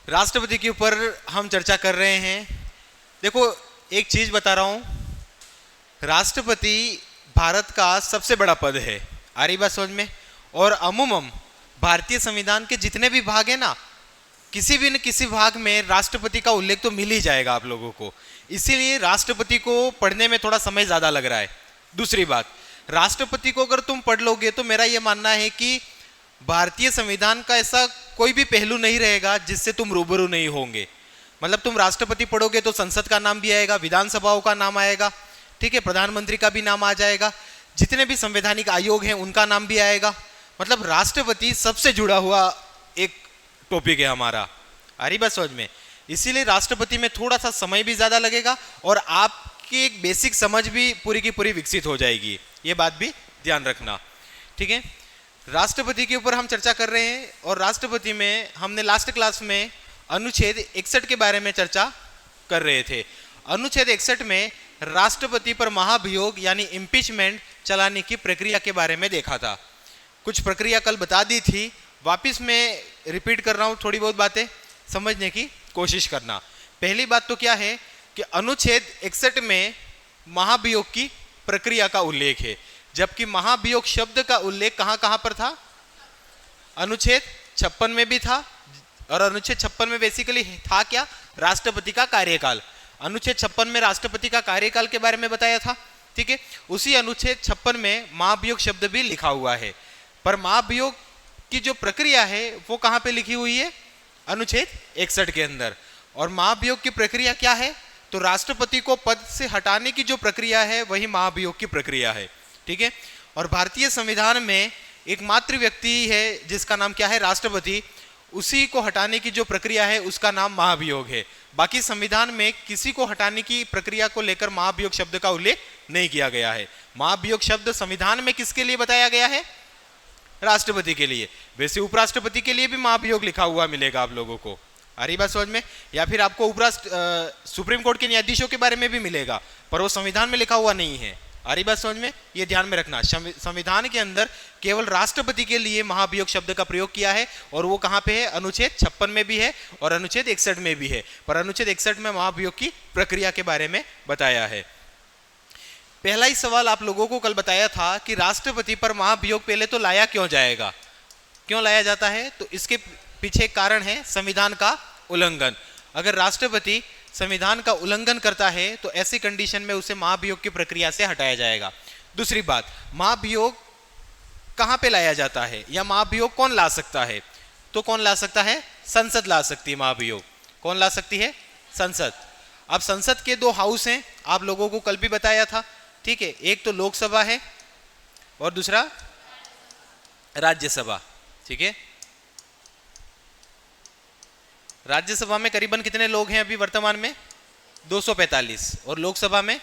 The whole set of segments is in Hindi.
राष्ट्रपति के ऊपर हम चर्चा कर रहे हैं। देखो, एक चीज बता रहा हूं, राष्ट्रपति भारत का सबसे बड़ा पद है। आ रही बात समझ में? और अमूमन भारतीय संविधान के जितने भी भाग है ना, किसी भी न किसी भाग में राष्ट्रपति का उल्लेख तो मिल ही जाएगा आप लोगों को। इसीलिए राष्ट्रपति को पढ़ने में थोड़ा समय ज्यादा लग रहा है। दूसरी बात, राष्ट्रपति को अगर तुम पढ़ लोगे तो मेरा यह मानना है कि भारतीय संविधान का ऐसा कोई भी पहलू नहीं रहेगा जिससे तुम रूबरू नहीं होंगे। मतलब तुम राष्ट्रपति पढ़ोगे तो संसद का नाम भी आएगा, विधानसभाओं का नाम आएगा, ठीक है, प्रधानमंत्री का भी नाम आ जाएगा, जितने भी संवैधानिक आयोग हैं उनका नाम भी आएगा। मतलब राष्ट्रपति सबसे जुड़ा हुआ एक टॉपिक है हमारा। आ रही बात समझ में? इसीलिए राष्ट्रपति में थोड़ा सा समय भी ज्यादा लगेगा और आपकी एक बेसिक समझ भी पूरी की पूरी विकसित हो जाएगी। ये बात भी ध्यान रखना, ठीक है। राष्ट्रपति के ऊपर हम चर्चा कर रहे हैं और राष्ट्रपति में हमने लास्ट क्लास में अनुच्छेद 61 के बारे में चर्चा कर रहे थे। अनुच्छेद 61 में राष्ट्रपति पर महाभियोग यानी इम्पीचमेंट चलाने की प्रक्रिया के बारे में देखा था। कुछ प्रक्रिया कल बता दी थी, वापिस मैं रिपीट कर रहा हूं, थोड़ी बहुत बातें समझने की कोशिश करना। पहली बात तो क्या है कि अनुच्छेद 61 में महाभियोग की प्रक्रिया का उल्लेख है, जबकि महाभियोग शब्द का उल्लेख कहां कहां पर था? अनुच्छेद 56 में भी था। और अनुच्छेद 56 में बेसिकली था क्या? राष्ट्रपति का कार्यकाल। अनुच्छेद 56 में राष्ट्रपति का कार्यकाल के बारे में बताया था, ठीक है। उसी अनुच्छेद 56 में महाभियोग शब्द भी लिखा हुआ है, पर महाभियोग की जो प्रक्रिया है वो कहां पे लिखी हुई है? अनुच्छेद 61 के अंदर। और महाभियोग की प्रक्रिया क्या है? तो राष्ट्रपति को पद से हटाने की जो प्रक्रिया है वही महाभियोग की प्रक्रिया है, ठीक है। और भारतीय संविधान में एकमात्र व्यक्ति है जिसका नाम क्या है? राष्ट्रपति। उसी को हटाने की जो प्रक्रिया है उसका नाम महाभियोग है। बाकी संविधान में किसी को हटाने की प्रक्रिया को लेकर महाभियोग शब्द का उल्लेख नहीं किया गया है। महाभियोग शब्द संविधान में किसके लिए बताया गया है? राष्ट्रपति के लिए। वैसे उपराष्ट्रपति के लिए भी महाभियोग लिखा हुआ मिलेगा आप लोगों को। आ रही बात समझ में? या फिर आपको सुप्रीम कोर्ट के न्यायाधीशों के बारे में भी मिलेगा, पर वो संविधान में लिखा हुआ नहीं है। आ रही बात समझ में? ये ध्यान में रखना, संविधान के अंदर केवल राष्ट्रपति के लिए महाभियोग शब्द का प्रयोग किया है और वो कहां पे है? अनुच्छेद 56 में भी है और अनुच्छेद 61 में भी है, पर अनुच्छेद 61 में महाभियोग की प्रक्रिया के बारे में बताया है। पहला ही सवाल आप लोगों को कल बताया था कि राष्ट्रपति पर महाभियोग पहले तो लाया क्यों जाएगा, क्यों लाया जाता है? तो इसके पीछे कारण है संविधान का उल्लंघन। अगर राष्ट्रपति संविधान का उल्लंघन करता है तो ऐसी कंडीशन में उसे महाभियोग की प्रक्रिया से हटाया जाएगा। दूसरी बात, महाभियोग कहां पे लाया जाता है या महाभियोग कौन ला सकता है? तो कौन ला सकता है? संसद ला सकती है महाभियोग। कौन ला सकती है? संसद। अब संसद के दो हाउस हैं, आप लोगों को कल भी बताया था, ठीक है। एक तो लोकसभा है और दूसरा राज्यसभा, ठीक है। राज्यसभा में करीबन कितने लोग हैं अभी वर्तमान में? 245 और लोकसभा में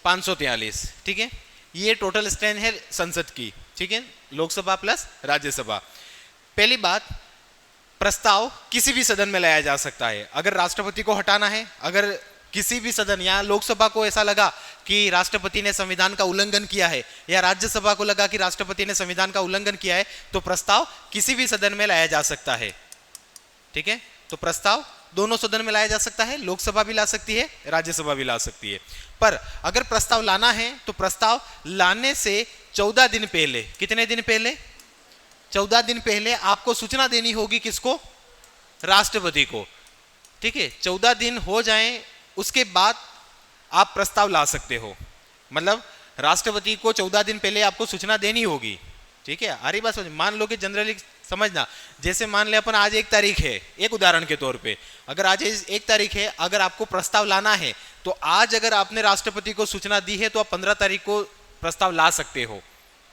543, ठीक है। ये टोटल स्ट्रेंथ है संसद की, ठीक है, लोकसभा प्लस राज्यसभा। पहली बात, प्रस्ताव किसी भी सदन में लाया जा सकता है। अगर राष्ट्रपति को हटाना है, अगर किसी भी सदन या लोकसभा को ऐसा लगा कि राष्ट्रपति ने संविधान का उल्लंघन किया है या राज्यसभा को लगा कि राष्ट्रपति ने संविधान का उल्लंघन किया है, तो प्रस्ताव किसी भी सदन में लाया जा सकता है, ठीक है। तो प्रस्ताव दोनों सदन में लाया जा सकता है, लोकसभा भी ला सकती है, राज्यसभा भी ला सकती है। पर अगर प्रस्ताव लाना है तो प्रस्ताव लाने से 14 दिन पहले, कितने दिन पहले? 14 दिन पहले आपको सूचना देनी होगी। किसको? राष्ट्रपति को, ठीक है। 14 दिन हो जाएं उसके बाद आप प्रस्ताव ला सकते हो। मतलब राष्ट्रपति को 14 दिन पहले आपको सूचना देनी होगी, ठीक है। आ रही बात समझ? मान लो कि जनरली समझना, जैसे मान ले अपन आज 1 तारीख है, एक उदाहरण के तौर पे, अगर आज 1 तारीख है, अगर आपको प्रस्ताव लाना है तो आज अगर आपने राष्ट्रपति को सूचना दी है तो आप 15 तारीख को प्रस्ताव ला सकते हो।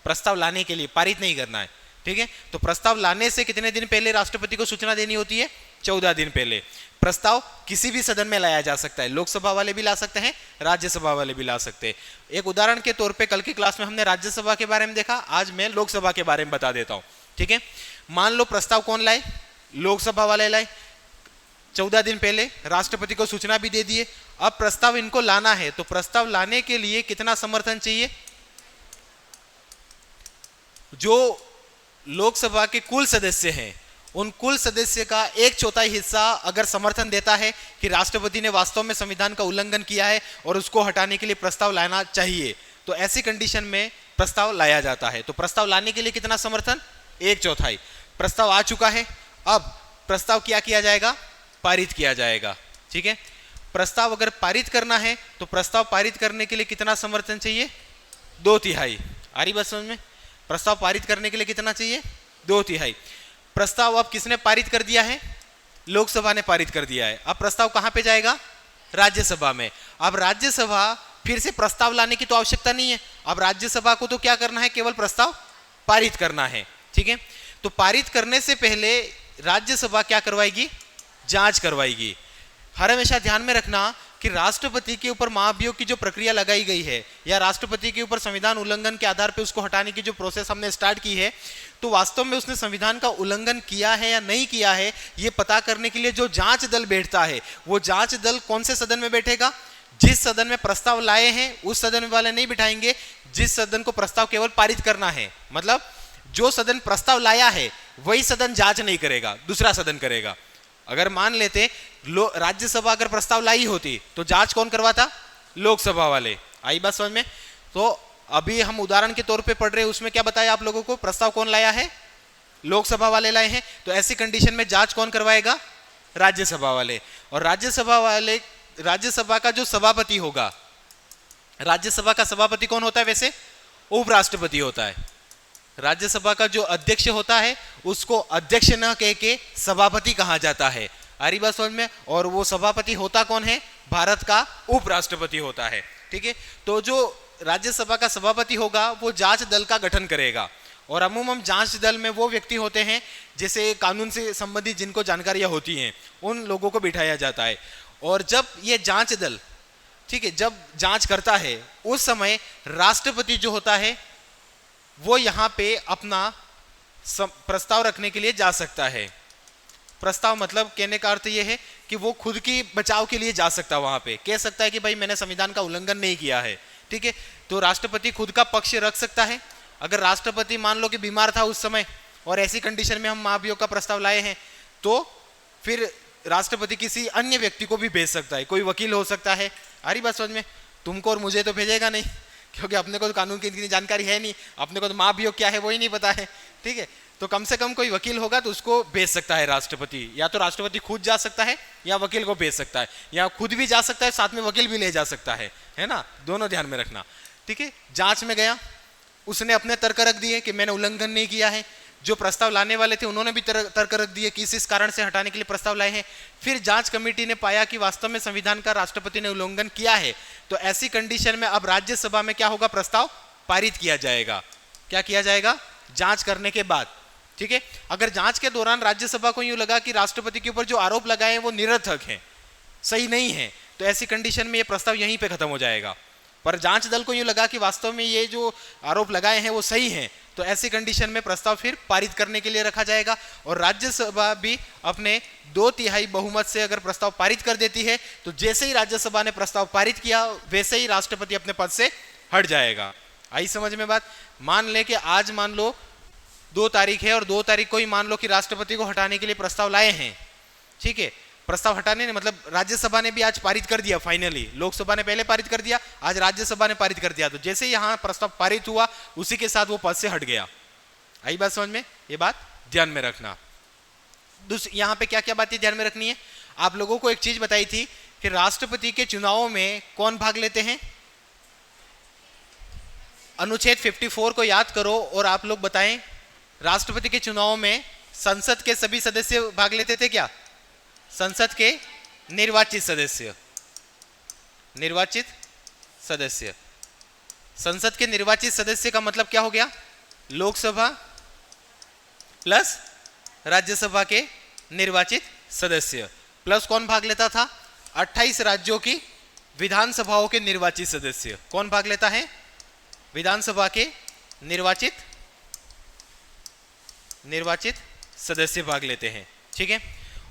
प्रस्ताव लाने के लिए, पारित नहीं करना है, ठीक है। तो प्रस्ताव लाने से कितने दिन पहले राष्ट्रपति को सूचना देनी होती है? 14 दिन पहले। प्रस्ताव किसी भी सदन में लाया जा सकता है, लोकसभा वाले भी ला सकते हैं, राज्यसभा वाले भी ला सकते हैं। एक उदाहरण के तौर पे कल की क्लास में हमने राज्यसभा के बारे में देखा, आज मैं लोकसभा के बारे में बता देता हूं, ठीक है। मान लो प्रस्ताव कौन लाए? लोकसभा वाले लाए। 14 दिन पहले राष्ट्रपति को सूचना भी दे दिए। अब प्रस्ताव इनको लाना है तो प्रस्ताव लाने के लिए कितना समर्थन चाहिए? जो लोकसभा के कुल सदस्य हैं उन कुल सदस्य का 1/4 हिस्सा अगर समर्थन देता है कि राष्ट्रपति ने वास्तव में संविधान का उल्लंघन किया है और उसको हटाने के लिए प्रस्ताव लाना चाहिए, तो ऐसी कंडीशन में प्रस्ताव लाया जाता है। तो प्रस्ताव लाने के लिए कितना समर्थन? 1/4। प्रस्ताव आ चुका है, अब प्रस्ताव क्या किया जाएगा? पारित किया जाएगा। ठीक है, प्रस्ताव अगर पारित करना है तो प्रस्ताव पारित करने के लिए कितना समर्थन चाहिए? 2/3। आ रही बात समझ में? प्रस्ताव पारित करने के लिए कितना चाहिए? 2/3। प्रस्ताव अब किसने पारित कर दिया है? लोकसभा ने पारित कर दिया है। अब प्रस्ताव कहां पे जाएगा? राज्यसभा में। अब राज्यसभा फिर से प्रस्ताव लाने की तो आवश्यकता नहीं है, अब राज्यसभा को तो क्या करना है? केवल प्रस्ताव पारित करना है। ठीक है, तो पारित करने से पहले राज्यसभा क्या करवाएगी? जांच करवाएगी। हर हमेशा ध्यान में रखना कि राष्ट्रपति के ऊपर महाभियोग की जो प्रक्रिया लगाई गई है या राष्ट्रपति के ऊपर संविधान उल्लंघन के आधार पर उसको हटाने की जो प्रोसेस हमने स्टार्ट की है, तो वास्तव में उसने संविधान का उल्लंघन किया है या नहीं किया है, ये पता करने के लिए जो जांच दल बैठता है, वो जांच दल कौन से सदन में बैठेगा? जिस सदन में प्रस्ताव लाए हैं उस सदन वाले नहीं बिठाएंगे, जिस सदन को प्रस्ताव केवल पारित करना है। मतलब जो सदन प्रस्ताव लाया है वही सदन जांच नहीं करेगा, दूसरा सदन करेगा। अगर मान लेते राज्यसभा अगर प्रस्ताव लाई होती तो जांच कौन करवाता? लोकसभा वाले। आई बात समझ में? तो अभी हम उदाहरण के तौर पे पढ़ रहे हैं, उसमें क्या बताया आप लोगों को? प्रस्ताव कौन लाया है? लोकसभा वाले लाए हैं। तो ऐसी कंडीशन में जांच कौन करवाएगा? राज्यसभा वाले। और राज्यसभा का जो सभापति होगा, राज्यसभा का सभापति कौन होता है? वैसे उपराष्ट्रपति होता है। राज्यसभा का जो अध्यक्ष होता है उसको अध्यक्ष न कह के सभापति कहा जाता है। आ रही बात समझ में? और वो सभापति होता कौन है? भारत का उपराष्ट्रपति होता है। ठीक है, तो जो राज्यसभा का सभापति होगा वो जांच दल का गठन करेगा। और अमूमन जांच दल में वो व्यक्ति होते हैं जैसे कानून से संबंधित जिनको जानकारियां होती हैं, उन लोगों को बिठाया जाता है। और जब ये जांच दल, ठीक है, जब जांच करता है उस समय राष्ट्रपति जो होता है वो यहाँ पे अपना प्रस्ताव रखने के लिए जा सकता है। प्रस्ताव मतलब कहने का अर्थ ये है कि वो खुद की बचाव के लिए जा सकता है, वहां पे कह सकता है कि भाई मैंने संविधान का उल्लंघन नहीं किया है। ठीक है, तो राष्ट्रपति खुद का पक्ष रख सकता है। अगर राष्ट्रपति मान लो कि बीमार था उस समय और ऐसी कंडीशन में हम महाभियोग का प्रस्ताव लाए हैं, तो फिर राष्ट्रपति किसी अन्य व्यक्ति को भी भेज सकता है, कोई वकील हो सकता है। आ रही बात समझ में? तुमको और मुझे तो भेजेगा नहीं, क्योंकि अपने को तो कानून की इतनी जानकारी है नहीं, अपने को तो महाभियोग क्या है वो ही नहीं पता है। ठीक है, तो कम से कम कोई वकील होगा तो उसको भेज सकता है राष्ट्रपति, या तो राष्ट्रपति खुद जा सकता है या वकील को भेज सकता है, या खुद भी जा सकता है साथ में वकील भी ले जा सकता है ना? दोनों ध्यान में रखना। ठीक है, जांच में गया, उसने अपने तर्क रख दिए कि मैंने उल्लंघन नहीं किया है। जो प्रस्ताव लाने वाले थे उन्होंने भी तर्क रख दिए कि इस कारण से हटाने के लिए प्रस्ताव लाए हैं। फिर जांच कमेटी ने पाया कि वास्तव में संविधान का राष्ट्रपति ने उल्लंघन किया है, तो ऐसी कंडीशन में अब राज्यसभा में क्या होगा? प्रस्ताव पारित किया जाएगा। क्या किया जाएगा? जांच करने के बाद। ठीक है, अगर जांच के दौरान राज्यसभा को यूं लगा कि राष्ट्रपति के ऊपर जो आरोप लगाए हैं वो निरर्थक हैं, सही नहीं है, तो ऐसी कंडीशन में ये प्रस्ताव यहीं पे खत्म हो जाएगा। पर जांच दल को यूं लगा कि वास्तव में ये जो आरोप लगाए हैं वो सही हैं, तो ऐसी कंडीशन में प्रस्ताव फिर पारित करने के लिए रखा जाएगा। और राज्यसभा भी अपने 2/3 बहुमत से अगर प्रस्ताव पारित कर देती है, तो जैसे ही राज्यसभा ने प्रस्ताव पारित किया वैसे ही राष्ट्रपति अपने पद से हट जाएगा। आई समझ में बात? मान ले कि आज मान लो 2 तारीख है और 2 तारीख को ही मान लो कि राष्ट्रपति को हटाने के लिए प्रस्ताव लाए हैं। ठीक है, प्रस्ताव हटाने ने मतलब राज्यसभा ने भी आज पारित कर दिया फाइनली, लोकसभा ने पहले पारित कर दिया, आज राज्यसभा ने पारित कर दिया, तो जैसे यहाँ प्रस्ताव पारित हुआ उसी के साथ वो पद से हट गया। आई बात समझ में? ये बात ध्यान में रखना। यहाँ पे क्या क्या बातें ध्यान में रखनी है? आप लोगों को एक चीज बताई थी कि राष्ट्रपति के चुनावों में कौन भाग लेते हैं? अनुच्छेद 54 को याद करो और आप लोग बताएं, राष्ट्रपति के चुनाव में संसद के सभी सदस्य भाग लेते थे क्या? संसद के निर्वाचित सदस्य, निर्वाचित सदस्य। संसद के निर्वाचित सदस्य का मतलब क्या हो गया? लोकसभा प्लस राज्यसभा के निर्वाचित सदस्य प्लस कौन भाग लेता था? 28 राज्यों की विधानसभाओं के निर्वाचित सदस्य। कौन भाग लेता है? विधानसभा के निर्वाचित सदस्य भाग लेते हैं। ठीक है,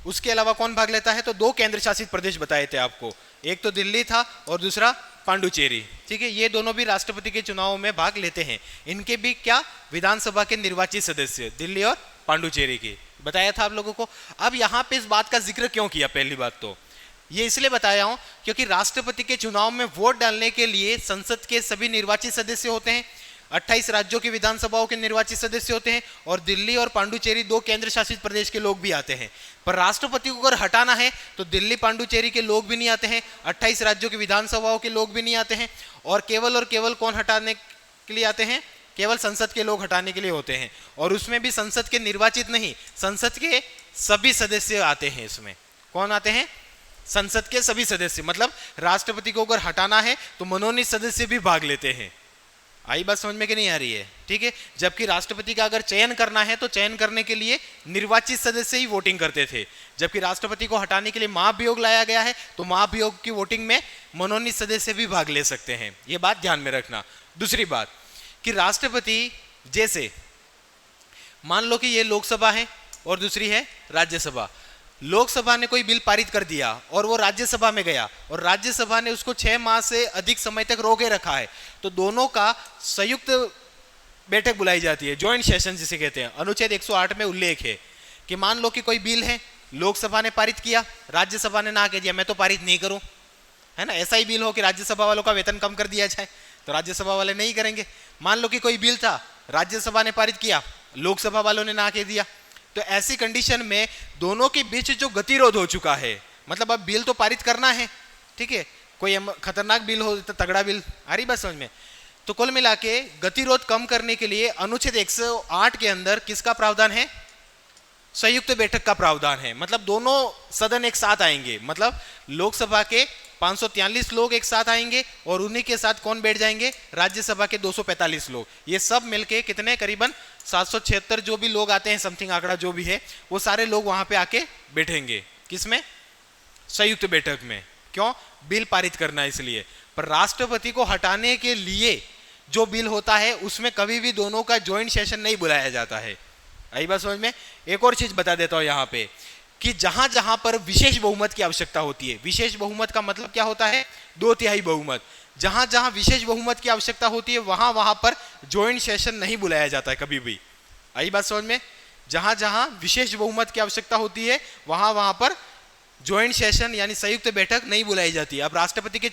उसके अलावा कौन भाग लेता है? तो 2 केंद्र शासित प्रदेश बताए थे आपको, एक तो दिल्ली था और दूसरा पांडुचेरी। ठीक है, ये दोनों भी राष्ट्रपति के चुनाव में भाग लेते हैं। इनके भी क्या? विधानसभा के निर्वाचित सदस्य, दिल्ली और पांडुचेरी की बताया था आप लोगों को। अब यहाँ पे इस बात का जिक्र क्यों किया? पहली बात तो ये इसलिए बताया हूं क्योंकि राष्ट्रपति के चुनाव में वोट डालने के लिए संसद के सभी निर्वाचित सदस्य होते हैं, 28 राज्यों की विधानसभाओं के निर्वाचित सदस्य होते हैं, और दिल्ली और पांडुचेरी 2 केंद्र शासित प्रदेश के लोग भी आते हैं। पर राष्ट्रपति को अगर हटाना है तो दिल्ली पांडुचेरी के लोग भी नहीं आते हैं, 28 राज्यों की विधानसभाओं के लोग भी नहीं आते हैं, और केवल कौन हटाने के लिए आते हैं? केवल संसद के लोग हटाने के लिए होते हैं, और उसमें भी संसद के निर्वाचित नहीं, संसद के सभी सदस्य आते हैं। इसमें कौन आते हैं? संसद के सभी सदस्य। मतलब राष्ट्रपति को अगर हटाना है तो मनोनीत सदस्य भी भाग लेते हैं। आई बात समझ में कि नहीं आ रही है? ठीक है। जबकि राष्ट्रपति का अगर चयन करना है तो चयन करने के लिए निर्वाचित सदस्य ही वोटिंग करते थे, जबकि राष्ट्रपति को हटाने के लिए महाभियोग लाया गया है तो महाभियोग की वोटिंग में मनोनीत सदस्य भी भाग ले सकते हैं। ये बात ध्यान में रखना। दूसरी बात कि राष्ट्रपति, जैसे मान लो कि ये लोकसभा है और दूसरी है राज्यसभा। लोकसभा ने कोई बिल पारित कर दिया और वो राज्यसभा में गया और राज्यसभा ने उसको 6 माह से अधिक समय तक रोके रखा है, तो दोनों का संयुक्त बैठक बुलाई जाती है, ज्वाइंट सेशन जिसे कहते हैं। अनुच्छेद 108 में उल्लेख है कि मान लो कि कोई बिल है, लोकसभा ने पारित किया, राज्यसभा ने ना कह दिया मैं तो पारित नहीं करूं, है ना। ऐसा ही बिल हो कि राज्यसभा वालों का वेतन कम कर दिया जाए तो राज्यसभा वाले नहीं करेंगे। मान लो कि कोई बिल था, राज्यसभा ने पारित किया, लोकसभा वालों ने ना कह दिया, तो ऐसी कंडीशन में दोनों के बीच जो गतिरोध हो चुका है, मतलब अब बिल तो पारित करना है, ठीक है, कोई खतरनाक बिल हो, तगड़ा बिल, आ रही बात समझ में? तो कुल मिला के गतिरोध कम करने के लिए अनुच्छेद 108 के अंदर किसका प्रावधान है? संयुक्त बैठक का प्रावधान है। मतलब दोनों सदन एक साथ आएंगे, मतलब लोकसभा के 543 लोग एक साथ आएंगे और उन्हीं के साथ कौन बैठ जाएंगे? राज्यसभा के 245 लोग। ये सब मिलके कितने? करीबन 776 जो भी लोग आते हैं, समथिंग आंकड़ा जो भी है, वो सारे लोग वहां पे आके बैठेंगे। किसमें? संयुक्त बैठक में। क्यों? बिल पारित करना इसलिए। पर राष्ट्रपति को हटाने के लिए जो बिल होता है उसमें कभी भी दोनों का ज्वाइंट सेशन नहीं बुलाया जाता है। आई बात समझ में? एक और चीज बता देता हूं यहाँ पे कि जहां जहां पर विशेष बहुमत की आवश्यकता होती है, विशेष बहुमत का मतलब क्या होता है? 2/3 बहुमत। जहां जहां विशेष बहुमत की आवश्यकता होती है वहां वहां पर ज्वाइंट सेशन नहीं बुलाया जाता है कभी भी। आई बात समझ में? जहां जहां विशेष बहुमत की आवश्यकता होती है वहां वहां पर ज्वाइंट सेशन यानी संयुक्त बैठक नहीं बुलाई जाती। अब राष्ट्रपति के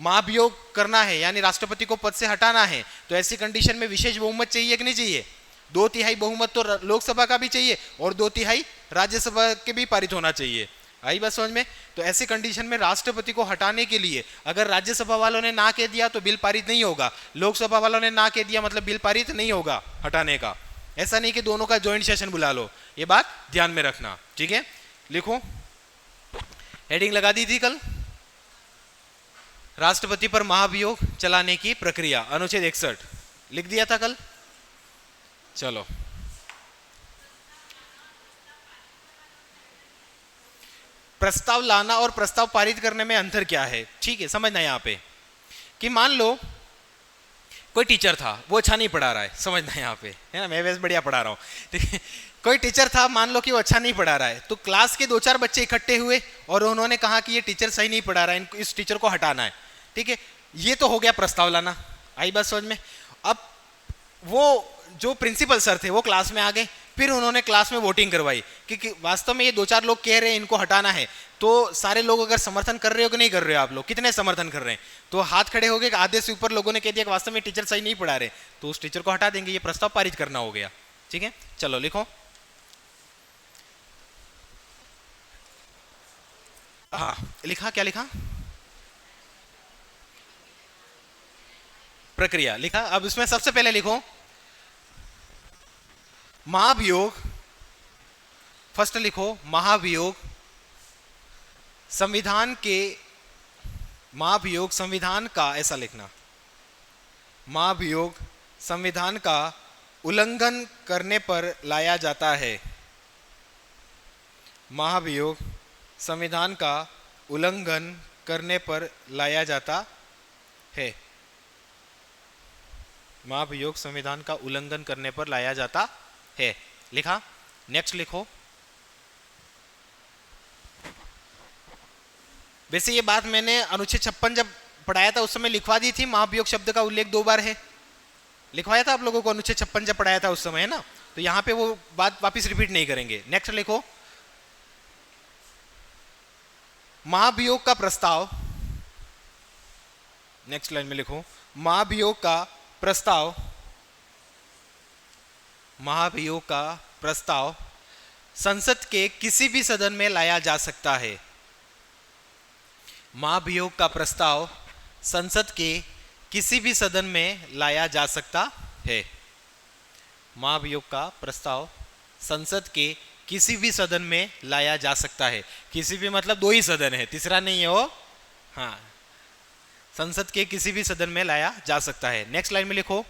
महाभियोग करना है यानी राष्ट्रपति को पद से हटाना है तो ऐसी कंडीशन में विशेष बहुमत चाहिए कि नहीं चाहिए? 2/3 बहुमत तो लोकसभा का भी चाहिए और 2/3 राज्यसभा के भी पारित होना चाहिए। आई बात समझ में? तो ऐसी कंडीशन में राष्ट्रपति को हटाने के लिए अगर राज्यसभा वालों ने ना कह दिया तो बिल पारित नहीं होगा, लोकसभा वालों ने ना कह दिया मतलब बिल पारित नहीं होगा हटाने का। ऐसा नहीं कि दोनों का ज्वाइंट सेशन बुला लो, ये बात ध्यान में रखना। ठीक है, लिखो, हेडिंग लगा दी थी कल, राष्ट्रपति पर महाभियोग चलाने की प्रक्रिया, अनुच्छेद 61 लिख दिया था कल। चलो, प्रस्ताव लाना और प्रस्ताव पारित करने में अंतर क्या है? ठीक है, समझना यहाँ पे कि मान लो कोई टीचर था, वो अच्छा नहीं पढ़ा रहा है, समझना यहाँ पे, है ना, मैं वैसे बढ़िया पढ़ा रहा हूँ, ठीक है। कोई टीचर था, मान लो कि वो अच्छा नहीं पढ़ा रहा है, तो क्लास के 2-4 बच्चे इकट्ठे हुए और उन्होंने कहा कि ये टीचर सही नहीं पढ़ा रहा है, इस टीचर को हटाना है। ठीक है, ये तो हो गया प्रस्ताव लाना। आई बात समझ में? अब वो जो प्रिंसिपल सर थे वो क्लास में आ गए, फिर उन्होंने क्लास में वोटिंग करवाई कि वास्तव में ये 2-4 लोग कह रहे हैं इनको हटाना है, तो सारे लोग अगर समर्थन कर रहे हो कि नहीं कर रहे हो, आप लोग कितने समर्थन कर रहे हैं? तो हाथ खड़े हो गए, आधे से ऊपर लोगों ने कह दिया कि वास्तव में टीचर सही नहीं पढ़ा रहे, तो उस टीचर को हटा देंगे। ये प्रस्ताव पारित करना हो गया। ठीक है, चलो लिखो। हाँ लिखा, क्या लिखा? प्रक्रिया लिखा। अब इसमें सबसे पहले लिखो महाभियोग, फर्स्ट लिखो महाभियोग संविधान के, महाभियोग संविधान का, ऐसा लिखना, महाभियोग संविधान का उल्लंघन करने पर लाया जाता है। महाभियोग संविधान का उल्लंघन करने पर लाया जाता है। महाभियोग संविधान का उल्लंघन करने पर लाया जाता है, लिखा। नेक्स्ट लिखो। वैसे ये बात मैंने अनुच्छेद 56 जब पढ़ाया था उस समय लिखवा दी थी, महाभियोग शब्द का उल्लेख 2 बार है, लिखवाया था आप लोगों को अनुच्छेद 56 जब पढ़ाया था उस समय, है ना। तो यहां पे वो बात वापस रिपीट नहीं करेंगे। नेक्स्ट लिखो, महाभियोग का प्रस्ताव, नेक्स्ट लाइन में लिखो, महाभियोग का प्रस्ताव, महाभियोग का प्रस्ताव संसद के किसी भी सदन में लाया जा सकता है। महाभियोग का प्रस्ताव संसद के किसी भी सदन में लाया जा सकता है। महाभियोग का प्रस्ताव संसद के किसी भी सदन में लाया जा सकता है। किसी भी मतलब दो ही सदन है, तीसरा नहीं है वो। हाँ, संसद के किसी भी सदन में लाया जा सकता है। नेक्स्ट लाइन में लिखो,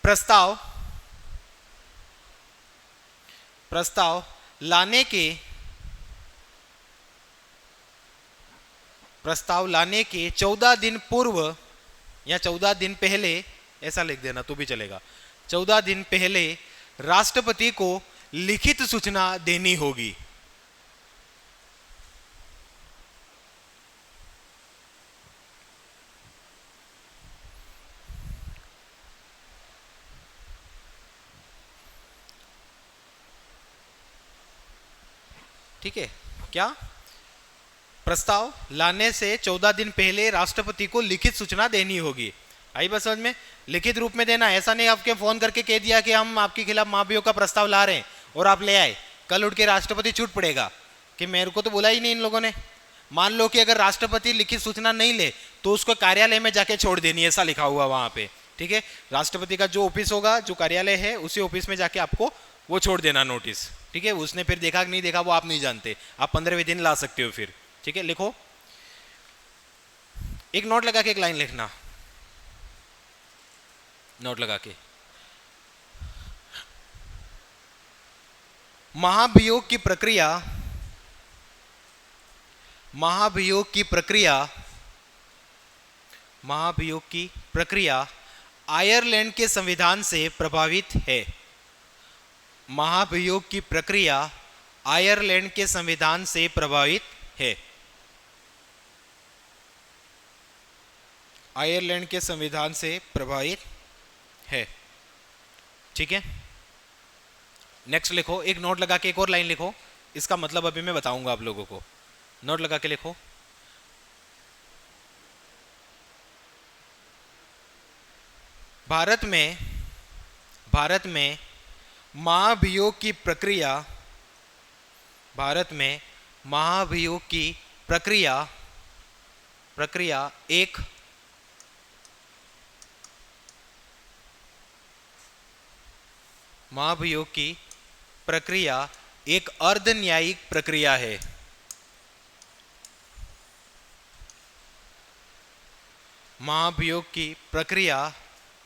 प्रस्ताव, प्रस्ताव लाने के, प्रस्ताव लाने के 14 दिन पूर्व या 14 दिन पहले, ऐसा लिख देना तो भी चलेगा, 14 दिन पहले राष्ट्रपति को लिखित सूचना देनी होगी। ठीक है, क्या प्रस्ताव लाने से 14 दिन पहले राष्ट्रपति को लिखित सूचना देनी होगी। आई बात समझ में? लिखित रूप में देना, ऐसा नहीं आपके फोन करके कह दिया कि हम आपके खिलाफ महाभियोग का प्रस्ताव ला रहे हैं और आप ले आए, कल उठ के राष्ट्रपति छूट पड़ेगा कि मेरे को तो बोला ही नहीं इन लोगों ने। मान लो कि अगर राष्ट्रपति लिखित सूचना नहीं ले तो उसको कार्यालय में जाके छोड़ देनी, ऐसा लिखा हुआ वहां पे। ठीक है, राष्ट्रपति का जो ऑफिस होगा, जो कार्यालय है, उसी ऑफिस में जाके आपको वो छोड़ देना नोटिस। ठीक है, उसने फिर देखा कि नहीं देखा वो आप नहीं जानते, आप 15वें दिन ला सकते हो फिर। ठीक है, लिखो, एक नोट लगा के एक लाइन लिखना, नोट लगा के, महाभियोग की प्रक्रिया, महाभियोग की प्रक्रिया, महाभियोग की प्रक्रिया आयरलैंड के संविधान से प्रभावित है। महाभियोग की प्रक्रिया आयरलैंड के संविधान से प्रभावित है। आयरलैंड के संविधान से प्रभावित है। ठीक है, नेक्स्ट लिखो, एक नोट लगा के एक और लाइन लिखो, इसका मतलब अभी मैं बताऊंगा आप लोगों को। नोट लगा के लिखो, भारत में महाभियोग की प्रक्रिया, भारत में महाभियोग की प्रक्रिया एक महाभियोग की प्रक्रिया एक अर्ध न्यायिक प्रक्रिया है। महाभियोग की प्रक्रिया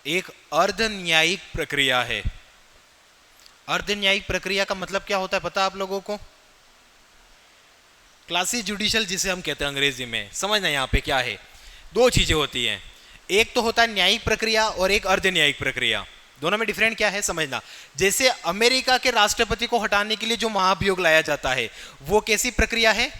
एक अर्ध न्यायिक प्रक्रिया है। अर्ध न्यायिक प्रक्रिया का मतलब क्या होता है पता आप लोगों को? क्लासी जुडिशियल जिसे हम कहते हैं अंग्रेजी में। समझना यहाँ पे क्या है, दो चीजें होती हैं, एक तो होता है न्यायिक प्रक्रिया और एक अर्ध न्यायिक प्रक्रिया। दोनों में डिफरेंट क्या है समझना। जैसे अमेरिका के राष्ट्रपति को हटाने के लिए जो महाभियोग लाया जाता है वो कैसी प्रक्रिया है?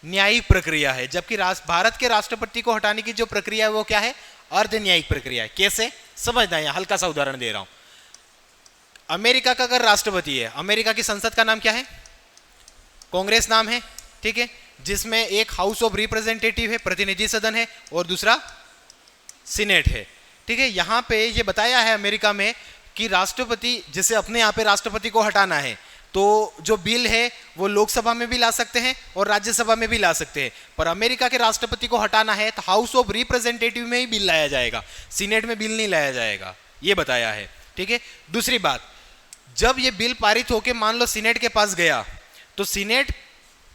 न्यायिक प्रक्रिया है। जबकि भारत के राष्ट्रपति को हटाने की जो प्रक्रिया है वो क्या है? अर्ध न्यायिक प्रक्रिया है। कैसे समझना है, हल्का सा उदाहरण दे रहा हूं। अमेरिका का अगर राष्ट्रपति है, अमेरिका की संसद का नाम क्या है? कांग्रेस नाम है, ठीक है, जिसमें एक हाउस ऑफ रिप्रेजेंटेटिव है, प्रतिनिधि सदन है, और दूसरा सीनेट है। ठीक है, यहां पे ये बताया है अमेरिका में कि राष्ट्रपति जैसे अपने यहाँ पे राष्ट्रपति को हटाना है तो जो बिल है वो लोकसभा में भी ला सकते हैं और राज्यसभा में भी ला सकते हैं, पर अमेरिका के राष्ट्रपति को हटाना है तो हाउस ऑफ रिप्रेजेंटेटिव में ही बिल लाया जाएगा, सीनेट में बिल नहीं लाया जाएगा, ये बताया है। ठीक है, दूसरी बात, जब ये बिल पारित होकर मान लो सीनेट के पास गया तो सीनेट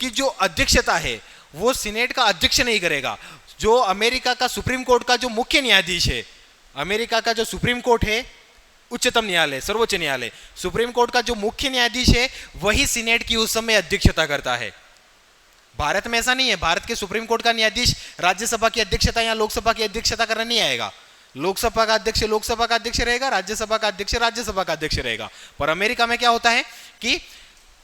की जो अध्यक्षता है वो सीनेट का अध्यक्ष नहीं करेगा। जो अमेरिका का सुप्रीम कोर्ट का जो मुख्य न्यायाधीश है, अमेरिका का जो सुप्रीम कोर्ट है, उच्चतम न्यायालय, सर्वोच्च न्यायालय, सुप्रीम कोर्ट का जो मुख्य न्यायाधीश है वही सीनेट की उस समय अध्यक्षता करता है। भारत में ऐसा नहीं है, भारत के सुप्रीम कोर्ट का न्यायाधीश राज्यसभा की अध्यक्षता या लोकसभा की अध्यक्षता करने नहीं आएगा। लोकसभा का अध्यक्ष लोकसभा का अध्यक्ष रहेगा, राज्यसभा का अध्यक्ष राज्यसभा का अध्यक्ष रहेगा। पर अमेरिका में क्या होता है कि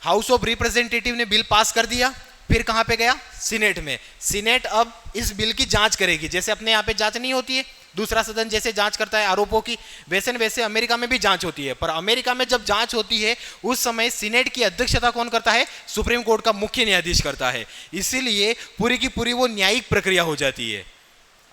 हाउस ऑफ रिप्रेजेंटेटिव ने बिल पास कर दिया, फिर कहां पे गया? सीनेट में। सीनेट अब इस बिल की जांच करेगी, जैसे अपने यहाँ पे जांच नहीं होती है दूसरा सदन जैसे जांच करता है आरोपों की, वैसे न वैसे अमेरिका में भी जांच होती है। पर अमेरिका में जब जांच होती है उस समय सीनेट की अध्यक्षता कौन करता है? सुप्रीम कोर्ट का मुख्य न्यायाधीश करता है। इसीलिए पूरी की पूरी वो न्यायिक प्रक्रिया हो जाती है।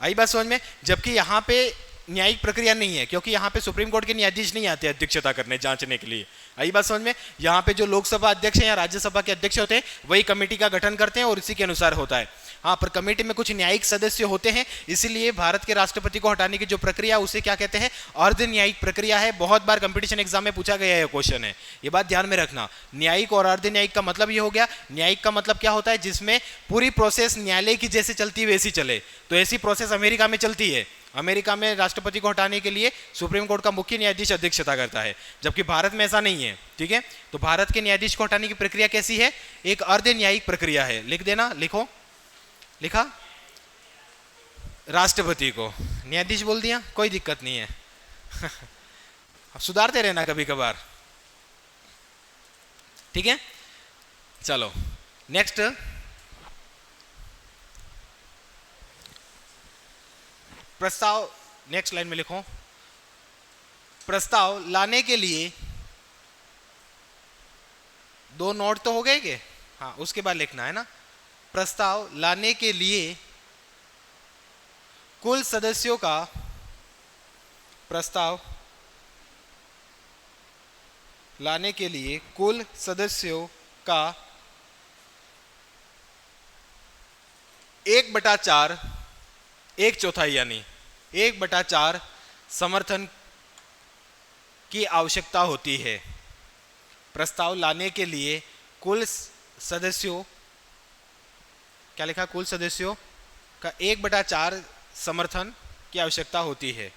आई बात समझ में? जबकि यहाँ पे न्यायिक प्रक्रिया नहीं है, क्योंकि यहाँ पे सुप्रीम कोर्ट के न्यायाधीश नहीं आते अध्यक्षता करने, जांचने के लिए। आई बात समझ में? यहाँ पे जो लोकसभा अध्यक्ष हैं या राज्यसभा के अध्यक्ष होते हैं वही कमेटी का गठन करते हैं और इसी के अनुसार होता है। हाँ, पर कमेटी में कुछ न्यायिक सदस्य होते हैं, इसीलिए भारत के राष्ट्रपति को हटाने की जो प्रक्रिया उसे क्या कहते हैं? अर्ध न्यायिक प्रक्रिया है। बहुत बार कंपटीशन एग्जाम में पूछा गया है, क्वेश्चन है, ये बात ध्यान में रखना। न्यायिक और अर्ध न्यायिक का मतलब ये हो गया, न्यायिक का मतलब क्या होता है? जिसमें पूरी प्रोसेस न्यायालय की जैसे चलती है वैसी चले। तो ऐसी प्रोसेस अमेरिका में चलती है। अमेरिका में राष्ट्रपति को हटाने के लिए सुप्रीम कोर्ट का मुख्य न्यायाधीश अध्यक्षता करता है, जबकि भारत में ऐसा नहीं है। ठीक है, तो भारत के न्यायाधीश को हटाने की प्रक्रिया कैसी है? एक अर्ध न्यायिक प्रक्रिया है। लिख देना, लिखो, लिखा? राष्ट्रपति को न्यायाधीश बोल दिया, कोई दिक्कत नहीं है। सुधारते रहना कभी कभार। ठीक है, चलो नेक्स्ट। प्रस्ताव, नेक्स्ट लाइन में लिखो, प्रस्ताव लाने के लिए दो नोट तो हो गए के? हाँ, उसके बाद लिखना है ना, प्रस्ताव लाने के लिए कुल सदस्यों का, प्रस्ताव लाने के लिए कुल सदस्यों का 1/4, 1/4 यानी 1/4 समर्थन की आवश्यकता होती है। प्रस्ताव लाने के लिए कुल सदस्यों, क्या लिखा? कुल सदस्यों का 1/4 समर्थन की आवश्यकता होती है।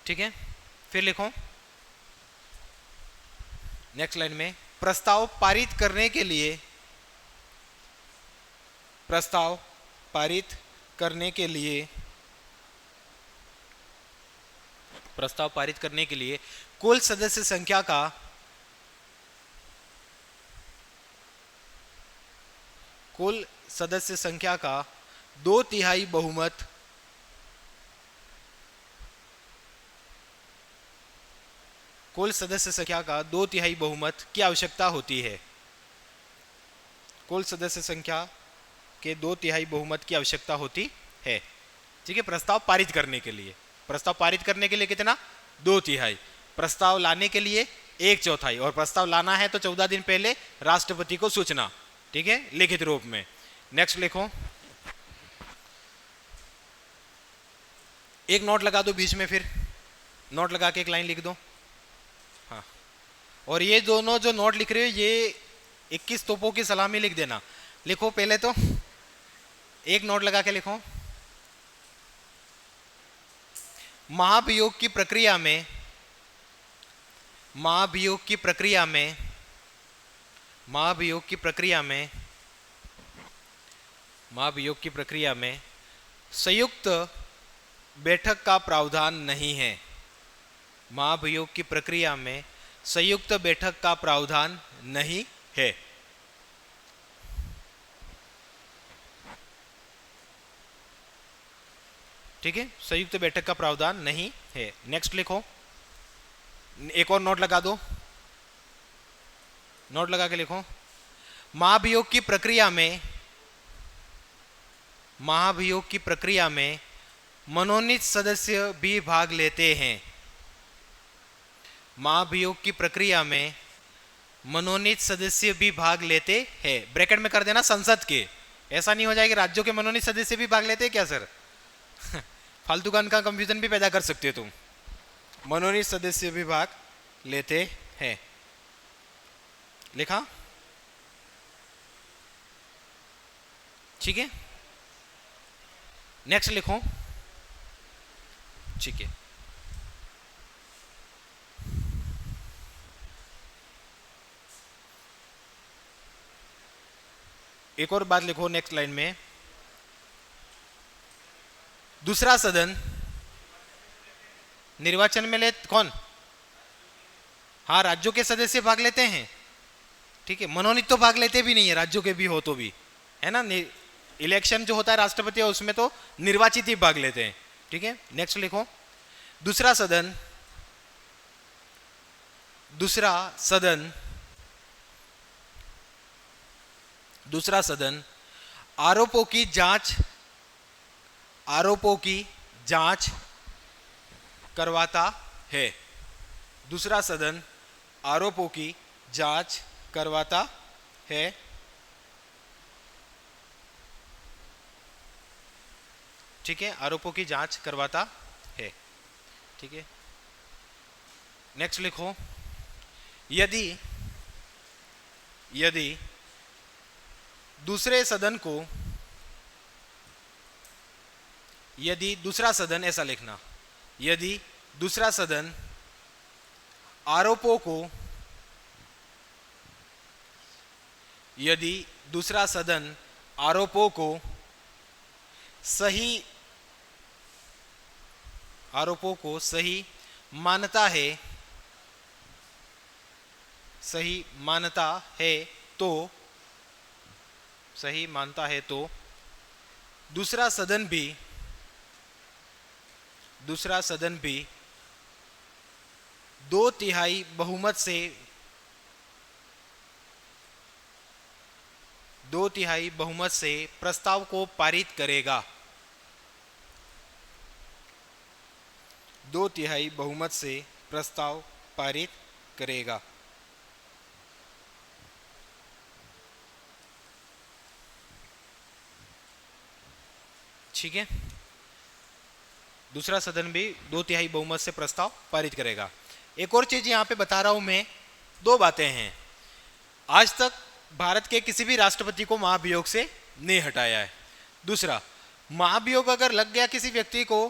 ठीक है, फिर लिखो नेक्स्ट लाइन में, प्रस्ताव पारित करने के लिए, प्रस्ताव पारित करने के लिए, प्रस्ताव पारित करने के लिए कुल सदस्य संख्या का, कुल सदस्य संख्या का 2/3 बहुमत, कुल सदस्य संख्या का 2/3 बहुमत की आवश्यकता होती है। कुल सदस्य संख्या के 2/3 बहुमत की आवश्यकता होती है। ठीक है, प्रस्ताव पारित करने के लिए, प्रस्ताव पारित करने के लिए कितना? 2/3। प्रस्ताव लाने के लिए 1/4, और प्रस्ताव लाना है तो 14 दिन पहले राष्ट्रपति को सूचना। ठीक है, लिखित रूप में। नेक्स्ट लिखो, एक नोट लगा दो बीच में, फिर नोट लगा के एक लाइन लिख दो। हाँ, और ये दोनों जो नोट लिख रहे हो ये 21 तोपों की सलामी लिख देना। लिखो पहले तो एक नोट लगा के लिखो, महाभियोग की प्रक्रिया में, महाभियोग की प्रक्रिया में, महाभियोग की प्रक्रिया में, महाभियोग की प्रक्रिया में संयुक्त बैठक का प्रावधान नहीं है। महाभियोग की प्रक्रिया में संयुक्त बैठक का प्रावधान नहीं है। ठीक है, संयुक्त बैठक का प्रावधान नहीं है। नेक्स्ट लिखो, एक और नोट लगा दो, नोट लगा के लिखो, महाभियोग की प्रक्रिया में, महाभियोग की प्रक्रिया में मनोनीत सदस्य भी भाग लेते हैं। महाभियोग की प्रक्रिया में मनोनीत सदस्य भी भाग लेते हैं। ब्रैकेट में कर देना संसद के, ऐसा नहीं हो जाएगा राज्यों के मनोनीत सदस्य भी भाग लेते हैं क्या सर? फालतू का कंफ्यूजन भी पैदा कर सकते हो तुम। मनोनीत सदस्य भी भाग लेते हैं। लिखा? ठीक है, नेक्स्ट लिखो। ठीक है, एक और बात लिखो नेक्स्ट लाइन में, दूसरा सदन निर्वाचन में ले कौन? हाँ, राज्यों के सदस्य भाग लेते हैं। ठीक है, मनोनीत तो भाग लेते भी नहीं है, राज्यों के भी हो तो भी। है ना। इलेक्शन जो होता है राष्ट्रपति उसमें तो निर्वाचित ही भाग लेते हैं, ठीक है। नेक्स्ट लिखो, दूसरा सदन, दूसरा सदन, दूसरा सदन आरोपों की जांच, आरोपों की जांच करवाता है। दूसरा सदन आरोपों की जांच करवाता है। ठीक है, आरोपों की जांच करवाता है, ठीक है। नेक्स्ट लिखो, यदि यदि दूसरे सदन को, यदि दूसरा सदन, ऐसा लिखना, यदि दूसरा सदन आरोपों को, यदि दूसरा सदन आरोपों को सही, आरोपों को सही मानता है, सही मानता है तो, सही मानता है तो दूसरा सदन भी, दूसरा सदन भी 2/3 बहुमत से, 2/3 बहुमत से प्रस्ताव को पारित करेगा। 2/3 बहुमत से प्रस्ताव पारित करेगा। ठीक है, दूसरा सदन भी 2/3 बहुमत से प्रस्ताव पारित करेगा। एक और चीज यहां पे बता रहा हूं मैं, दो बातें हैं। आज तक भारत के किसी भी राष्ट्रपति को महाभियोग से नहीं हटाया है। दूसरा, महाभियोग अगर लग गया किसी व्यक्ति को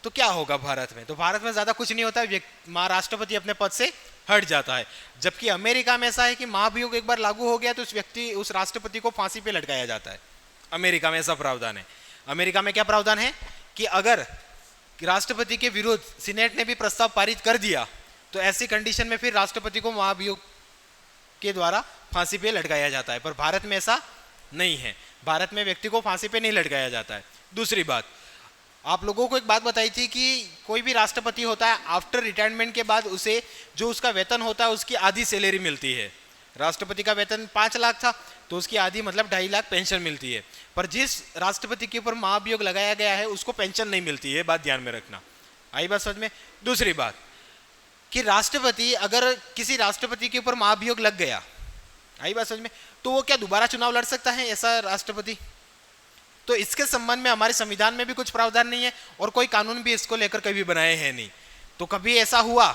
तो क्या होगा भारत में? तो भारत में ज्यादा कुछ नहीं होता है, राष्ट्रपति अपने पद से हट जाता है। जबकि अमेरिका में ऐसा है कि महाभियोग एक बार लागू हो गया तो उस व्यक्ति, उस राष्ट्रपति को फांसी पे लटकाया जाता है। अमेरिका में ऐसा प्रावधान है। अमेरिका में क्या प्रावधान है कि अगर राष्ट्रपति के विरुद्ध सीनेट ने भी प्रस्ताव पारित कर दिया तो ऐसी कंडीशन में फिर राष्ट्रपति को महाभियोग के द्वारा फांसी पे लटकाया जाता है। पर भारत में ऐसा नहीं है, भारत में व्यक्ति को फांसी पे नहीं लटकाया जाता है। दूसरी बात, आप लोगों को एक बात बताई थी कि कोई भी राष्ट्रपति होता है आफ्टर रिटायरमेंट के बाद उसे जो उसका वेतन होता है उसकी आधी सैलरी मिलती है। राष्ट्रपति का वेतन 5 लाख था तो उसकी आधी मतलब 2.5 लाख पेंशन मिलती है। पर जिस राष्ट्रपति के ऊपर महाभियोग लगाया गया है उसको पेंशन नहीं मिलती है, बात ध्यान में रखना। आई बात समझ में? दूसरी बात कि राष्ट्रपति, अगर किसी राष्ट्रपति के ऊपर महाभियोग लग गया, आई बात समझ में, तो वो क्या दोबारा चुनाव लड़ सकता है ऐसा राष्ट्रपति? तो इसके संबंध में हमारे संविधान में भी कुछ प्रावधान नहीं है और कोई कानून भी इसको लेकर कभी बनाए हैं नहीं। तो कभी ऐसा हुआ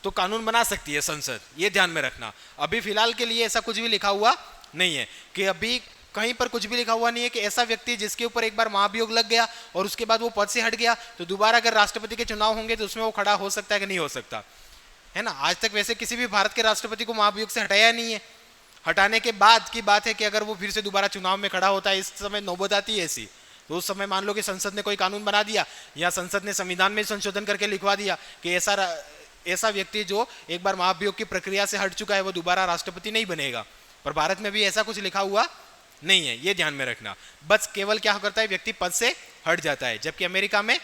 तो कानून बना सकती है संसद, ये ध्यान में रखना। अभी फिलहाल के लिए ऐसा कुछ भी लिखा हुआ नहीं है, कि अभी कहीं पर कुछ भी लिखा हुआ नहीं है कि ऐसा व्यक्ति जिसके ऊपर एक बार महाभियोग लग गया और उसके बाद वो पद से हट गया तो दोबारा अगर राष्ट्रपति के चुनाव होंगे तो उसमें वो खड़ा हो सकता है कि नहीं हो सकता, है ना। आज तक वैसे किसी भी भारत के राष्ट्रपति को महाभियोग से हटाया नहीं है। हटाने के बाद की बात है कि अगर वो फिर से दोबारा चुनाव में खड़ा होता है, इस समय नौबत आती है ऐसी, तो उस समय मान लो कि संसद ने कोई कानून बना दिया या संसद ने संविधान में संशोधन करके लिखवा दिया कि ऐसा व्यक्ति जो एक बार महाभियोग की प्रक्रिया से हट चुका है वो दोबारा राष्ट्रपति नहीं बनेगा। पर भारत में भी ऐसा कुछ लिखा हुआ नहीं है, ये ध्यान में रखना। बस केवल क्या करता है, व्यक्ति पद से हट जाता है, जबकि अमेरिका में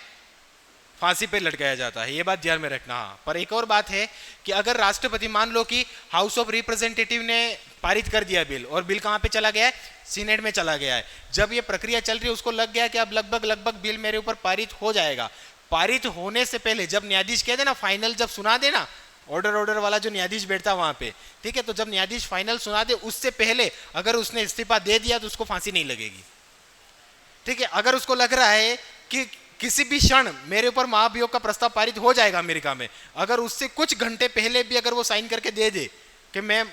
फांसी पे लटकाया जाता है, ये बात ध्यान में रखना। हाँ, पर एक और बात है कि अगर राष्ट्रपति, मान लो कि हाउस ऑफ रिप्रेजेंटेटिव ने पारित कर दिया बिल और बिल कहाँ पे चला गया है, सीनेट में चला गया है। जब ये प्रक्रिया चल रही है उसको लग गया कि अब लगभग बिल मेरे ऊपर पारित हो जाएगा। पारित होने से पहले जब न्यायाधीश कह देना फाइनल, जब सुना देना ऑर्डर वाला जो न्यायाधीश बैठता वहां पे, ठीक है, तो जब न्यायाधीश फाइनल सुना दे उससे पहले अगर उसने इस्तीफा दे दिया तो उसको फांसी नहीं लगेगी, ठीक है। अगर उसको लग रहा है कि किसी भी क्षण मेरे ऊपर महाभियोग का प्रस्ताव पारित हो जाएगा अमेरिका में, अगर उससे कुछ घंटे पहले भी अगर वो साइन करके दे दे कि मैं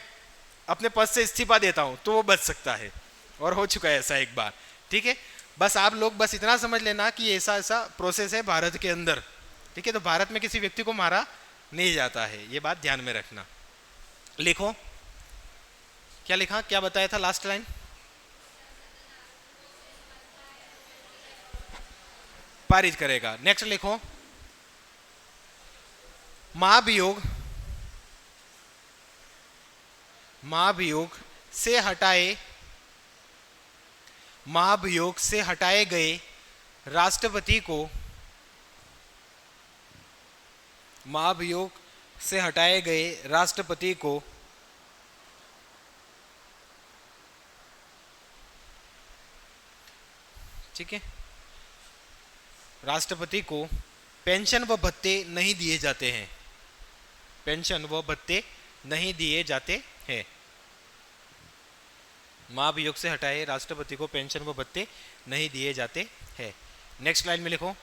अपने पद से इस्तीफा देता हूं तो वो बच सकता है, और हो चुका है ऐसा एक बार, ठीक है। बस आप लोग बस इतना समझ लेना कि ऐसा प्रोसेस है भारत के अंदर, ठीक है। तो भारत में किसी व्यक्ति को मारा नहीं जाता है, ये बात ध्यान में रखना। लिखो, क्या लिखा, क्या बताया था लास्ट लाइन? पारित करेगा। नेक्स्ट लिखो, महाभियोग से हटाए महाभियोग से हटाए गए राष्ट्रपति को, महाभियोग से हटाए गए राष्ट्रपति को ठीक है, राष्ट्रपति को पेंशन व भत्ते नहीं दिए जाते हैं, पेंशन व भत्ते नहीं दिए जाते हैं। महाभियोग से हटाए राष्ट्रपति को पेंशन व भत्ते नहीं दिए जाते हैं। नेक्स्ट लाइन में लिखो,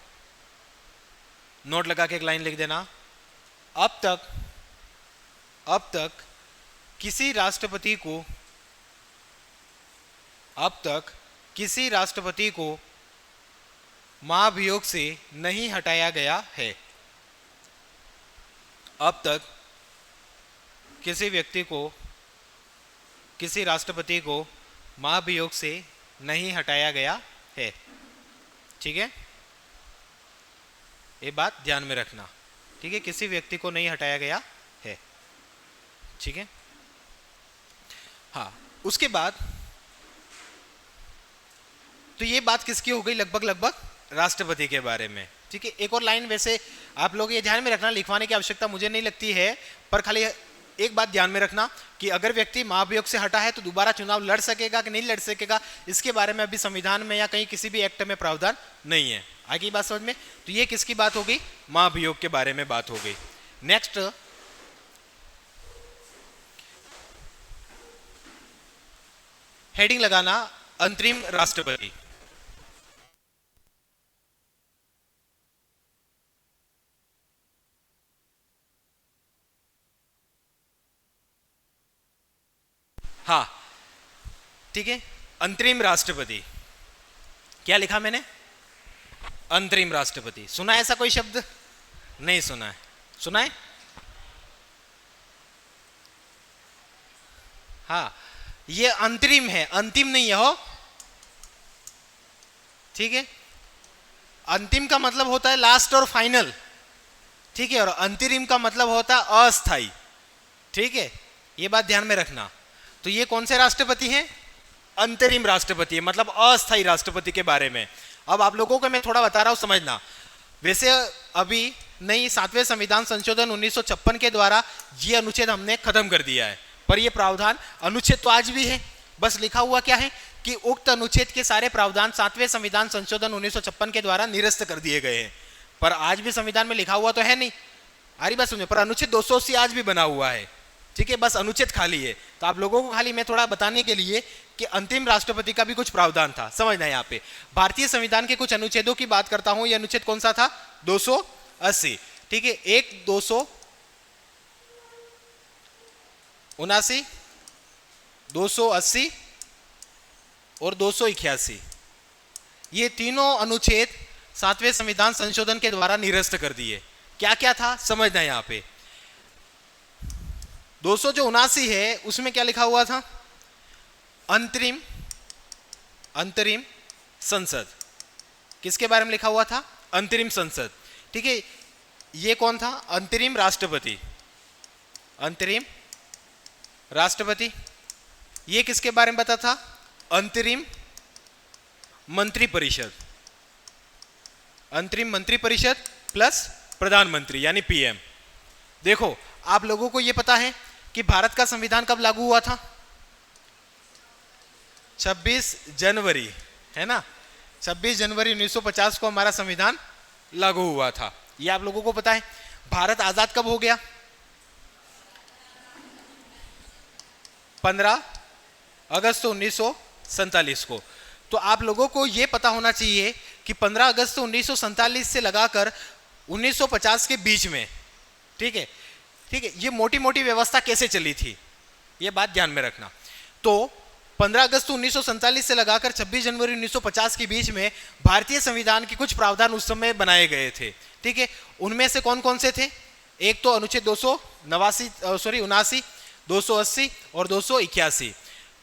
नोट लगा के एक लाइन लिख देना। अब तक किसी राष्ट्रपति को, अब तक किसी राष्ट्रपति को महाभियोग से नहीं हटाया गया है। अब तक किसी व्यक्ति को, किसी राष्ट्रपति को महाभियोग से नहीं हटाया गया है। ठीक है, ये बात ध्यान में रखना। ठीक है, किसी व्यक्ति को नहीं हटाया गया है। ठीक है, हाँ, उसके बाद तो ये बात किसकी हो गई, लगभग राष्ट्रपति के बारे में। ठीक है, एक और लाइन वैसे आप लोग ये ध्यान में रखना, लिखवाने की आवश्यकता मुझे नहीं लगती है, पर खाली एक बात ध्यान में रखना कि अगर व्यक्ति महाभियोग से हटा है तो दोबारा चुनाव लड़ सकेगा कि नहीं लड़ सकेगा, इसके बारे में अभी संविधान में या कहीं किसी भी एक्ट में प्रावधान नहीं है। आगे बात समझ में? तो ये किसकी बात होगी, महाभियोग के बारे में बात हो गई। नेक्स्ट, हेडिंग लगाना अंतरिम राष्ट्रपति। हाँ, ठीक है, अंतरिम राष्ट्रपति। क्या लिखा मैंने, अंतरिम राष्ट्रपति। सुना है ऐसा कोई शब्द? नहीं सुना है? सुना है? हाँ, ये अंतरिम है, अंतिम नहीं है हो। ठीक है, अंतिम का मतलब होता है लास्ट और फाइनल। ठीक है, और अंतरिम का मतलब होता है अस्थाई। ठीक है, ये बात ध्यान में रखना। तो ये कौन से राष्ट्रपति हैं? अंतरिम राष्ट्रपति है, मतलब अस्थाई राष्ट्रपति के बारे में। अब आप लोगों को मैं थोड़ा बता रहा हूं, समझना। वैसे अभी नई 7वें संविधान संशोधन 1956 के द्वारा ये अनुच्छेद हमने खत्म कर दिया है, पर ये प्रावधान अनुच्छेद तो आज भी है, बस लिखा हुआ क्या है कि उक्त अनुच्छेद के सारे प्रावधान 7वें संविधान संशोधन 1956 के द्वारा निरस्त कर दिए गए हैं, पर आज भी संविधान में लिखा हुआ तो है नहीं। आरी बात सुनिए, पर अनुच्छेद 280 आज भी बना हुआ है। ठीक है, बस अनुच्छेद खाली है। तो आप लोगों को खाली मैं थोड़ा बताने के लिए कि अंतिम राष्ट्रपति का भी कुछ प्रावधान था, समझना है। यहाँ पे भारतीय संविधान के कुछ अनुच्छेदों की बात करता हूं। ये अनुच्छेद कौन सा था? 280। ठीक है, एक 279, 280 और 281, ये तीनों अनुच्छेद 7वें संविधान संशोधन के द्वारा निरस्त कर दिए। क्या क्या था समझना है। यहाँ पे 279 है, उसमें क्या लिखा हुआ था? अंतरिम संसद। किसके बारे में लिखा हुआ था? अंतरिम संसद। ठीक है, ये कौन था? अंतरिम राष्ट्रपति। अंतरिम राष्ट्रपति। ये किसके बारे में बता था? अंतरिम मंत्रिपरिषद। अंतरिम मंत्रिपरिषद प्लस प्रधानमंत्री यानी पीएम। देखो, आप लोगों को यह पता है कि भारत का संविधान कब लागू हुआ था? 26 जनवरी, है ना? 26 जनवरी 1950 को हमारा संविधान लागू हुआ था, ये आप लोगों को पता है। भारत आजाद कब हो गया? 15 अगस्त 1947 को। तो आप लोगों को यह पता होना चाहिए कि 15 अगस्त 1947 से लगाकर 1950 के बीच में, ठीक है, ये मोटी मोटी व्यवस्था कैसे चली थी, ये बात ध्यान में रखना। तो 15 अगस्त 1947 से लगाकर 26 जनवरी 1950 के बीच में भारतीय संविधान के कुछ प्रावधान उस समय बनाए गए थे। ठीक है, उनमें से कौन कौन से थे? एक तो अनुच्छेद 279, 280 और 281।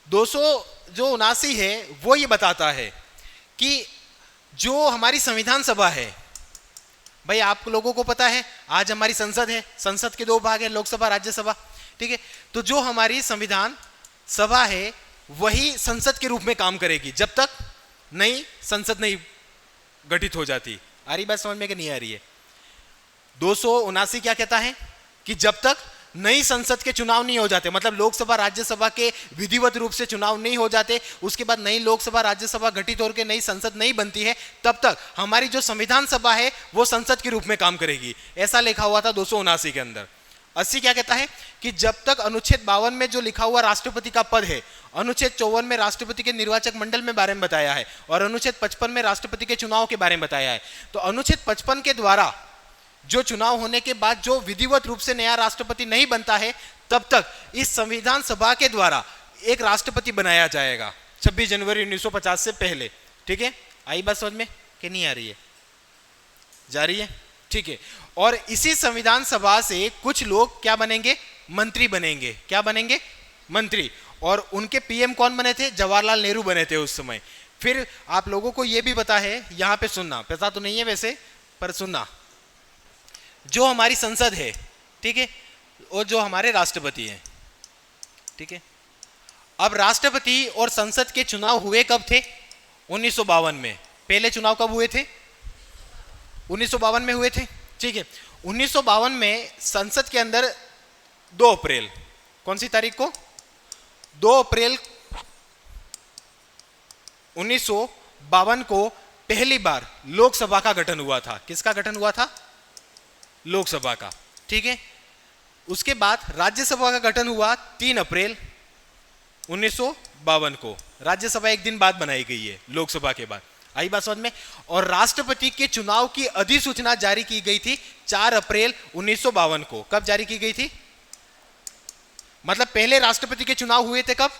279 है वो ये बताता है कि जो हमारी संविधान सभा है, भाई आप लोगों को पता है आज हमारी संसद है, संसद के 2 भाग है, लोकसभा राज्यसभा। ठीक है, तो जो हमारी संविधान सभा है वही संसद के रूप में काम करेगी जब तक नई संसद नहीं गठित हो जाती। आ रही बात समझ में कि नहीं आ रही है? 279 क्या कहता है कि जब तक नई संसद के चुनाव नहीं हो जाते, मतलब लोकसभा राज्यसभा के विधिवत रूप से चुनाव नहीं हो जाते, उसके बाद नई लोकसभा राज्यसभा गठित होकर नई संसद नहीं बनती है, तब तक हमारी जो संविधान सभा है वो संसद के रूप में काम करेगी। ऐसा लिखा हुआ था 279 के अंदर। 80 क्या कहता है कि जब तक अनुच्छेद 52 में जो लिखा हुआ राष्ट्रपति का पद है, अनुच्छेद 54 में राष्ट्रपति के निर्वाचक मंडल में बारे में बताया है और अनुच्छेद 55 में राष्ट्रपति के चुनाव के बारे में बताया है। तो अनुच्छेद 55 के द्वारा जो चुनाव होने के बाद जो विधिवत रूप से नया राष्ट्रपति नहीं बनता है, तब तक इस संविधान सभा के द्वारा एक राष्ट्रपति बनाया जाएगा 26 जनवरी 1950 से पहले। ठीक है, आई बात समझ में कि नहीं आ रही है? जा रही है? ठीक है। और इसी संविधान सभा से कुछ लोग क्या बनेंगे? मंत्री बनेंगे। क्या बनेंगे? मंत्री। और उनके पीएम कौन बने थे? जवाहरलाल नेहरू बने थे उस समय। फिर आप लोगों को यह भी पता है, यहां पे सुनना, पता तो नहीं है वैसे पर सुनना, जो हमारी संसद है, ठीक है, और जो हमारे राष्ट्रपति हैं, ठीक है, अब राष्ट्रपति और संसद के चुनाव हुए कब थे? 1952 में। पहले चुनाव कब हुए थे? 1952 में हुए थे। ठीक है, 1952 में संसद के अंदर 2 अप्रैल, कौन सी तारीख को? 2 अप्रैल 1952 को पहली बार लोकसभा का गठन हुआ था। किसका गठन हुआ था? लोकसभा का। ठीक है, उसके बाद राज्यसभा का गठन हुआ 3 अप्रैल 1952 को। राज्यसभा एक दिन बाद बनाई गई है लोकसभा के बाद। आई बात समझ में? और राष्ट्रपति के चुनाव की अधिसूचना जारी की गई थी 4 अप्रैल 1952 को। कब जारी की गई थी? मतलब पहले राष्ट्रपति के चुनाव हुए थे कब?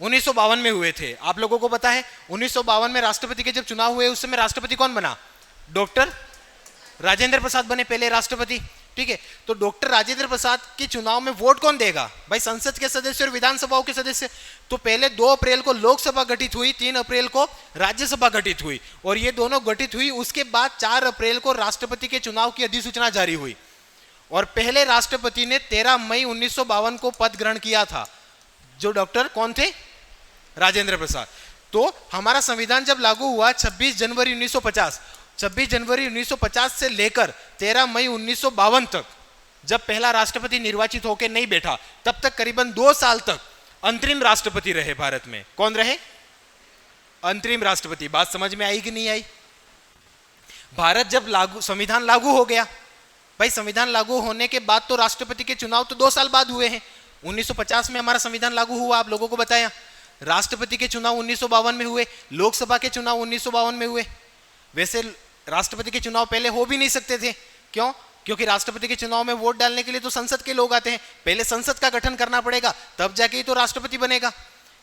1952 में हुए थे। आप लोगों को पता है 1952 में राष्ट्रपति के जब चुनाव हुए उस समय राष्ट्रपति कौन बना? डॉक्टर राजेंद्र प्रसाद बने पहले राष्ट्रपति। ठीक है, तो डॉक्टर राजेंद्र प्रसाद के चुनाव में वोट कौन देगा? भाई संसद के सदस्य और विधानसभाओं के सदस्य। तो पहले 2 अप्रैल को लोकसभा गठित हुई, 3 अप्रैल को राज्यसभा गठित हुई, और ये दोनों गठित हुई। उसके बाद 4 अप्रैल को राष्ट्रपति के चुनाव की अधिसूचना जारी हुई और पहले राष्ट्रपति ने 13 मई 1952 को पद ग्रहण किया था, जो डॉक्टर कौन थे? राजेंद्र प्रसाद। तो हमारा संविधान जब लागू हुआ 26 जनवरी 1950, 26 जनवरी 1950 से लेकर 13 मई 1952 तक, जब पहला राष्ट्रपति निर्वाचित होकर नहीं बैठा, तब तक करीबन 2 साल तक अंतरिम राष्ट्रपति रहे भारत में। कौन रहे? अंतरिम राष्ट्रपति। बात समझ में आई कि नहीं आई? भारत जब संविधान लागू हो गया, भाई संविधान लागू होने के बाद तो राष्ट्रपति के चुनाव तो 2 साल बाद हुए हैं। 1950 में हमारा संविधान लागू हुआ, आप लोगों को बताया। राष्ट्रपति के चुनाव 1952 में हुए, लोकसभा के चुनाव 1952 में हुए। वैसे राष्ट्रपति के चुनाव पहले हो भी नहीं सकते थे। क्यों? क्योंकि राष्ट्रपति के चुनाव में वोट डालने के लिए तो संसद के लोग आते हैं। पहले संसद का गठन करना पड़ेगा, तब जाके ही तो राष्ट्रपति बनेगा।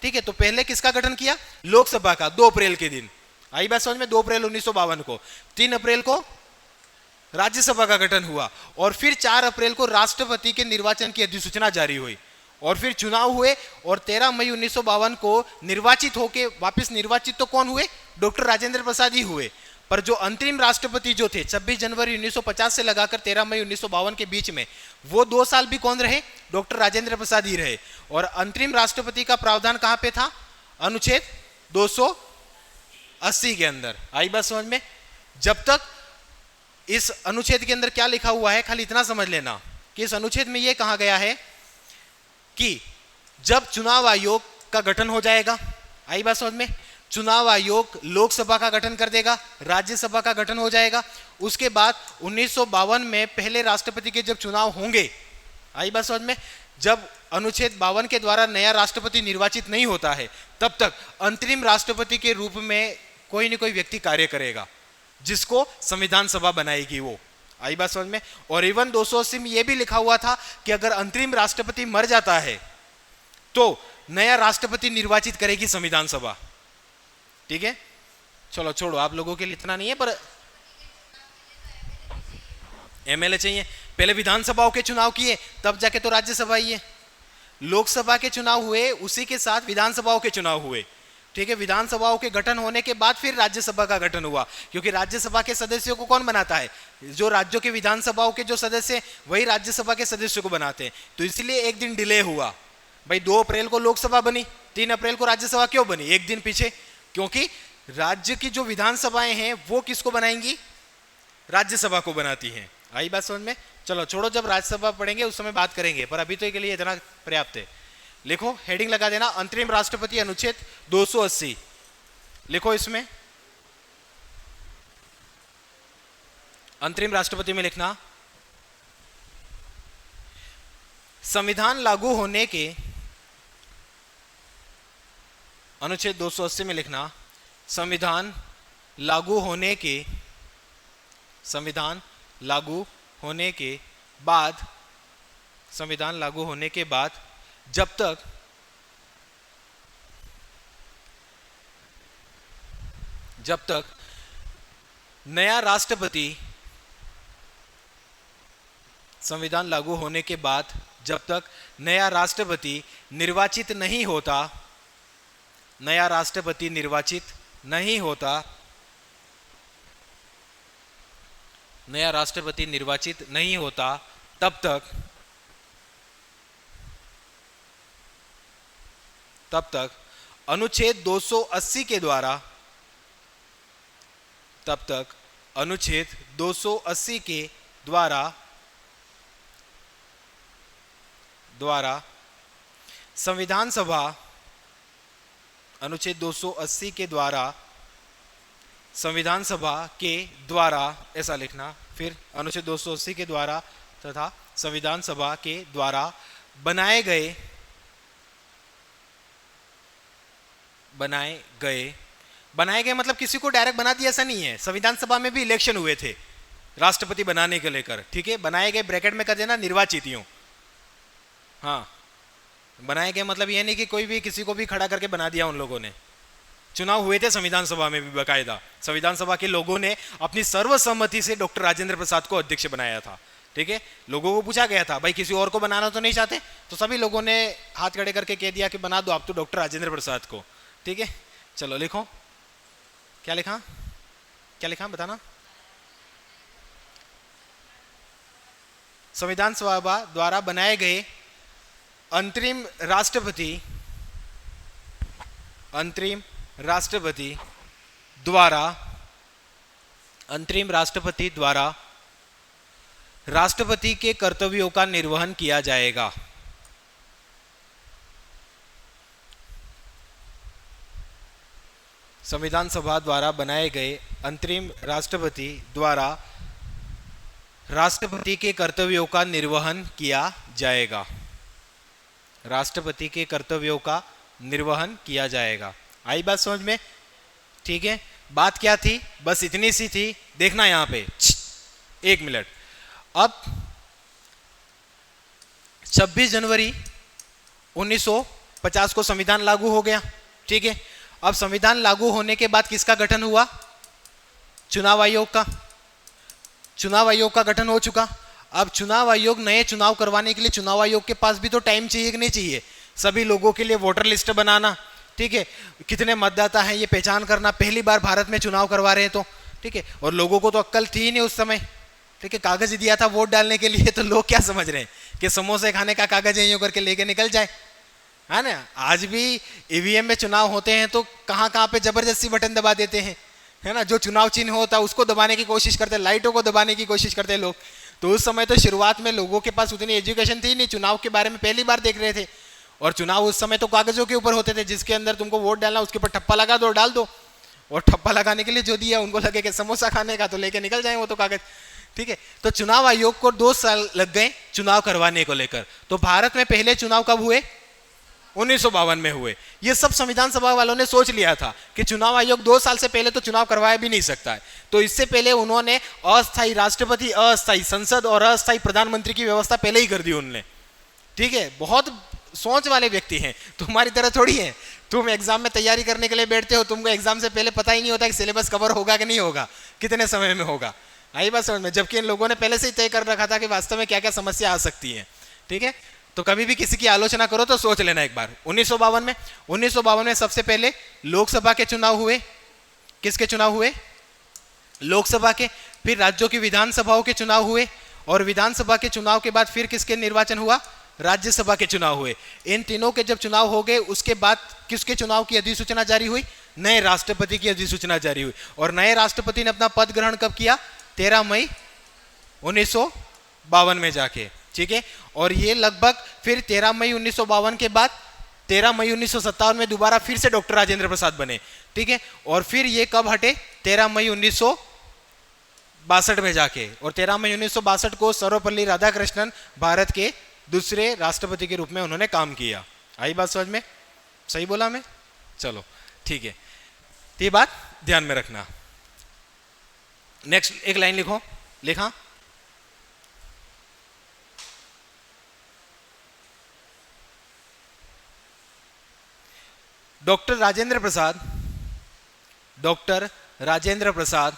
ठीक है, तो पहले किसका गठन किया? लोकसभा का, 2 अप्रैल के दिन। आई बात समझ में? 2 अप्रैल 1952 को। 3 अप्रैल को राज्यसभा का गठन हुआ और फिर 4 अप्रैल को राष्ट्रपति के निर्वाचन की अधिसूचना जारी हुई और फिर चुनाव हुए और 13 मई 1952 को निर्वाचित होके वापस निर्वाचित तो कौन हुए? डॉक्टर राजेंद्र प्रसाद ही हुए। पर जो अंतरिम राष्ट्रपति जो थे 26 जनवरी 1950 से लगाकर 13 मई 1952 के बीच में, वो 2 साल भी कौन रहे? डॉक्टर राजेंद्र प्रसाद ही रहे। और अंतरिम राष्ट्रपति का प्रावधान कहां पे था? अनुच्छेद 280 के अंदर। आई बात समझ में? जब तक इस अनुच्छेद के अंदर क्या लिखा हुआ है, खाली इतना समझ लेना कि इस अनुच्छेद में यह कहा गया है कि जब चुनाव आयोग का गठन हो जाएगा, आई बात समझ में, चुनाव आयोग लोकसभा का गठन कर देगा, राज्यसभा का गठन हो जाएगा। उसके बाद 1952 में पहले राष्ट्रपति के जब चुनाव होंगे, आई बात समझ में, जब अनुच्छेद 52 के द्वारा नया राष्ट्रपति निर्वाचित नहीं होता है, तब तक अंतरिम राष्ट्रपति के रूप में कोई न कोई व्यक्ति कार्य करेगा, जिसको संविधान सभा बनाएगी वो। आई बात समझ में? और इवन 280 में यह भी लिखा हुआ था कि अगर अंतरिम राष्ट्रपति मर जाता है तो नया राष्ट्रपति निर्वाचित करेगी संविधान सभा। ठीक है, चलो छोड़ो, आप लोगों के लिए इतना नहीं है, पर एमएलए चाहिए। पहले विधानसभाओं के चुनाव किए, तब जाके तो राज्यसभा ही है। लोकसभा के चुनाव हुए, उसी के साथ विधानसभाओं के चुनाव हुए। ठीक है, विधानसभाओं के गठन होने के बाद फिर राज्यसभा का गठन हुआ, क्योंकि राज्यसभा के सदस्यों को कौन बनाता है? जो राज्यों के विधानसभाओं के जो सदस्य, वही राज्यसभा के सदस्यों को बनाते हैं। तो इसलिए एक दिन डिले हुआ। भाई 2 अप्रैल को लोकसभा बनी, 3 अप्रैल को राज्यसभा क्यों बनी? एक दिन पीछे। क्योंकि राज्य की जो विधानसभाएं हैं वो किसको बनाएंगी, राज्यसभा को बनाती हैं। आई बात समझ में? चलो छोड़ो, जब राज्यसभा पढ़ेंगे उस समय बात करेंगे, पर अभी तो के लिए इतना पर्याप्त है। लिखो, हेडिंग लगा देना, अंतरिम राष्ट्रपति अनुच्छेद 280। लिखो इसमें अंतरिम राष्ट्रपति में लिखना, संविधान लागू होने के, अनुच्छेद 280 में लिखना, संविधान लागू होने के, संविधान लागू होने के बाद, संविधान लागू होने के बाद जब तक नया राष्ट्रपति, संविधान लागू होने के बाद जब तक नया राष्ट्रपति निर्वाचित नहीं होता, नया राष्ट्रपति निर्वाचित नहीं होता, नया राष्ट्रपति निर्वाचित नहीं होता, तब तक अनुच्छेद 280 के द्वारा, तब तक अनुच्छेद 280 के द्वारा संविधान सभा, अनुच्छेद 280 के द्वारा संविधान सभा के द्वारा, ऐसा लिखना, फिर अनुच्छेद 280 के द्वारा तथा संविधान सभा के द्वारा बनाए गए मतलब किसी को डायरेक्ट बना दिया ऐसा नहीं है। संविधान सभा में भी इलेक्शन हुए थे राष्ट्रपति बनाने के लेकर, ठीक है। बनाए गए ब्रैकेट में कर देना निर्वाचितियों, हाँ, बनाए गए मतलब ये नहीं कि कोई भी किसी को भी खड़ा करके बना दिया। उन लोगों ने चुनाव हुए थे संविधान सभा में भी, बाकायदा संविधान सभा के लोगों ने अपनी सर्वसम्मति से डॉक्टर राजेंद्र प्रसाद को अध्यक्ष बनाया था, ठीक है। लोगों को पूछा गया था भाई किसी और को बनाना तो नहीं चाहते, तो सभी लोगों ने हाथ खड़े करके कह दिया कि बना दो आप तो डॉक्टर राजेंद्र प्रसाद को, ठीक है। चलो लिखो, क्या लिखा, क्या लिखा बताना। संविधान सभा द्वारा बनाए गए अंतरिम राष्ट्रपति द्वारा राष्ट्रपति के कर्तव्यों का निर्वहन किया जाएगा। संविधान सभा द्वारा बनाए गए अंतरिम राष्ट्रपति द्वारा राष्ट्रपति के कर्तव्यों का निर्वहन किया जाएगा। राष्ट्रपति के कर्तव्यों का निर्वहन किया जाएगा। आई बात समझ में? ठीक है। बात क्या थी, बस इतनी सी थी, देखना यहां पे, एक मिनट। अब 26 जनवरी 1950 को संविधान लागू हो गया, ठीक है। अब संविधान लागू होने के बाद किसका गठन हुआ? चुनाव आयोग का। चुनाव आयोग का गठन हो चुका। अब चुनाव आयोग, नए चुनाव करवाने के लिए चुनाव आयोग के पास भी तो टाइम चाहिए कि नहीं चाहिए? सभी लोगों के लिए वोटर लिस्ट बनाना, ठीक है, कितने मतदाता हैं ये पहचान करना, पहली बार भारत में चुनाव करवा रहे हैं तो, ठीक है। और लोगों को तो अक्ल थी ही नहीं उस समय, ठीक है। कागज दिया था वोट डालने के लिए, तो लोग क्या समझ रहे हैं कि समोसे खाने का कागज है यूं करके लेके निकल जाए, है ना। आज भी ईवीएम में चुनाव होते हैं तो कहाँ कहाँ पे जबरदस्ती बटन दबा देते हैं, है ना। जो चुनाव चिन्ह होता है उसको दबाने की कोशिश करते हैं, लाइटों को दबाने की कोशिश करते हैं लोग। तो उस समय तो शुरुआत में लोगों के पास उतनी एजुकेशन थी नहीं, चुनाव के बारे में पहली बार देख रहे थे। और चुनाव उस समय तो कागजों के ऊपर होते थे, जिसके अंदर तुमको वोट डालना उसके ऊपर ठप्पा लगा दो, डाल दो। और ठप्पा लगाने के लिए जो दिया उनको लगे कि समोसा खाने का, तो लेके निकल जाए वो तो कागज, ठीक है। तो चुनाव आयोग को 2 साल लग गए चुनाव करवाने को लेकर। तो भारत में पहले चुनाव कब हुए? 1952 में हुए। ये सब संविधान सभा वालों ने सोच लिया था कि चुनाव आयोग 2 साल से पहले तो चुनाव करवाया भी नहीं सकता है, तो इससे पहले उन्होंने अस्थायी राष्ट्रपति, अस्थायी संसद और अस्थायी प्रधानमंत्री की व्यवस्था पहले ही कर दी उनने, ठीक है। बहुत सोच वाले व्यक्ति हैं, तुम्हारी तरह थोड़ी है। तुम एग्जाम में तैयारी करने के लिए बैठते हो, तुमको एग्जाम से पहले पता ही नहीं होता कि सिलेबस कवर होगा कि नहीं होगा, कितने समय में होगा। आई बात समझ में? जबकि इन लोगों ने पहले से ही तय कर रखा था कि वास्तव में क्या क्या समस्या आ सकती है, ठीक है। तो कभी भी किसी की आलोचना करो तो सोच लेना एक बार। 1952 में सबसे पहले लोकसभा के चुनाव हुए। किसके चुनाव हुए? लोकसभा के। फिर राज्यों की विधानसभाओं के चुनाव हुए, और विधानसभा के चुनाव के बाद फिर किसके निर्वाचन हुआ? राज्यसभा के चुनाव हुए। इन तीनों के जब चुनाव हो गए उसके बाद किसके चुनाव की अधिसूचना जारी हुई? नए राष्ट्रपति की अधिसूचना जारी हुई। और नए राष्ट्रपति ने अपना पद ग्रहण कब किया? 13 मई 1952 में जाके, ठीक है। और ये लगभग फिर 13 मई 1952 के बाद 13 मई 1957 में दोबारा फिर से डॉक्टर राजेंद्र प्रसाद बने, ठीक है। और फिर ये कब हटे? 13 मई 1962 में जाके। और 13 मई 1962 को सर्वपल्ली राधाकृष्णन भारत के दूसरे राष्ट्रपति के रूप में उन्होंने काम किया। आई बात समझ में? सही बोला मैं? चलो ठीक है, तो ये बात ध्यान में रखना। नेक्स्ट एक लाइन लिखो, लिखा। डॉक्टर राजेंद्र प्रसाद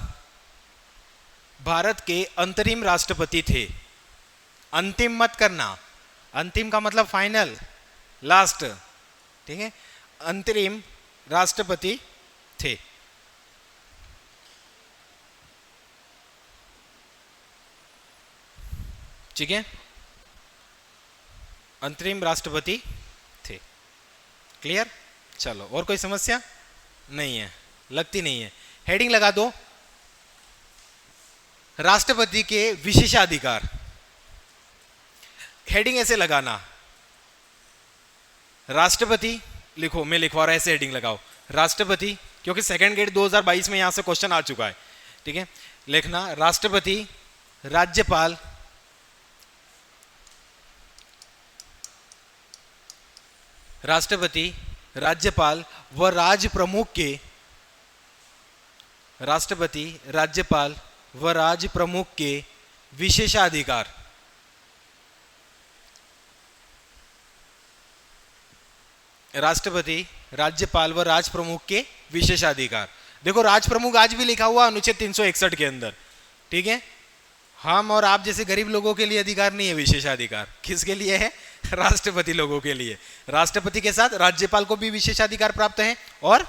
भारत के अंतरिम राष्ट्रपति थे। अंतिम मत करना, अंतिम का मतलब फाइनल, लास्ट, ठीक है। अंतरिम राष्ट्रपति थे। ठीक है, अंतरिम राष्ट्रपति थे। क्लियर? चलो, और कोई समस्या नहीं है? लगती नहीं है। हेडिंग लगा दो, राष्ट्रपति के विशेषाधिकार। हेडिंग ऐसे लगाना, राष्ट्रपति लिखो, मैं लिखवा रहा, ऐसे हेडिंग लगाओ, राष्ट्रपति, क्योंकि सेकंड ग्रेड 2022 में यहां से क्वेश्चन आ चुका है, ठीक है। लिखना राष्ट्रपति, राज्यपाल, राष्ट्रपति, राज्यपाल व राज प्रमुख के, राष्ट्रपति, राज्यपाल व राज प्रमुख के विशेषाधिकार। राष्ट्रपति, राज्यपाल व राज प्रमुख के विशेषाधिकार। देखो, राज प्रमुख आज भी लिखा हुआ अनुच्छेद 361 के अंदर, ठीक है। हम और आप जैसे गरीब लोगों के लिए अधिकार नहीं है विशेषाधिकार। किसके लिए है? राष्ट्रपति लोगों के लिए। राष्ट्रपति के साथ राज्यपाल को भी विशेषाधिकार प्राप्त है और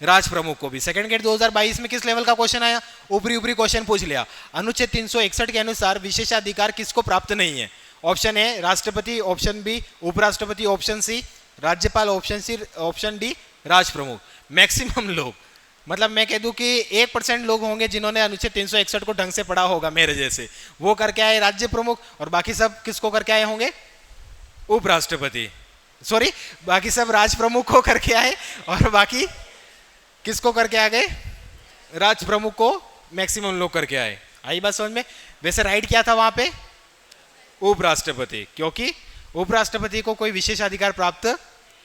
राज प्रमुख को भी। सेकंड ग्रेड 2022 में किस लेवल का क्वेश्चन आया? ऊपरी ऊपरी क्वेश्चन पूछ लिया। अनुच्छेद 361 के अनुसार विशेषाधिकार किसको प्राप्त नहीं है? ऑप्शन ए राष्ट्रपति, ऑप्शन बी उपराष्ट्रपति, ऑप्शन सी राज्यपाल, ऑप्शन सी, ऑप्शन डी राज प्रमुख। मैक्सिमम लोग, मतलब मैं कह दूं कि 1% लोग होंगे जिन्होंने अनुच्छेद 361 को ढंग से पढ़ा होगा मेरे जैसे, वो करके आए राज्य प्रमुख, और बाकी सब किसको करके आए होंगे? उपराष्ट्रपति, सॉरी, बाकी सब राज प्रमुख को करके आए और बाकी किसको करके आ गए? राज प्रमुख को मैक्सिमम लोग करके आए। आई बात समझ में? वैसे राइट क्या था वहां पे? उपराष्ट्रपति, क्योंकि उपराष्ट्रपति को कोई विशेषाधिकार प्राप्त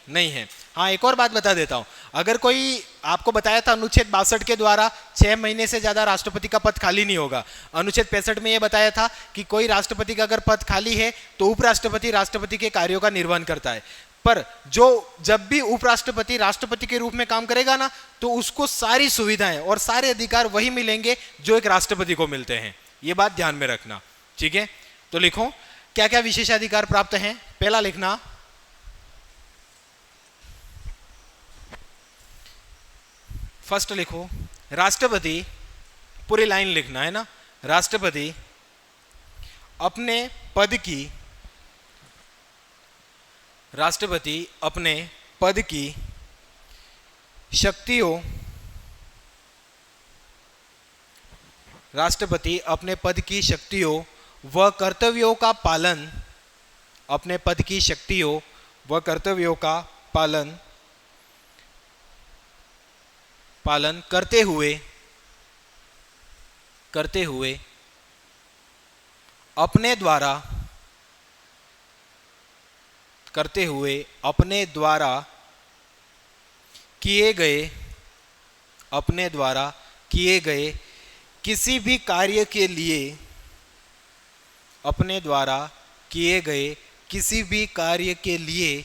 नहीं है। हाँ, एक और बात बता देता हूं, अगर कोई आपको बताया था अनुच्छेद 62 के द्वारा 6 महीने से ज्यादा राष्ट्रपति का पद खाली नहीं होगा। अनुच्छेद 65 में यह बताया था कि कोई राष्ट्रपति का अगर पद खाली है तो उपराष्ट्रपति राष्ट्रपति के कार्यों का निर्वहन करता है। पर जब भी उपराष्ट्रपति राष्ट्रपति के रूप में काम करेगा ना, तो उसको सारी सुविधाएं और सारे अधिकार वही मिलेंगे जो एक राष्ट्रपति को मिलते हैं। ये बात ध्यान में रखना, ठीक है। तो लिखो क्या क्या विशेषाधिकार प्राप्त हैं। पहला लिखना, फर्स्ट लिखो राष्ट्रपति, पूरी लाइन लिखना है ना। राष्ट्रपति अपने पद की, राष्ट्रपति अपने पद की शक्तियों, राष्ट्रपति अपने पद की शक्तियों व कर्तव्यों का पालन, अपने पद की शक्तियों व कर्तव्यों का पालन करते हुए अपने द्वारा किए गए किसी भी कार्य के लिए, अपने द्वारा किए गए किसी भी कार्य के लिए,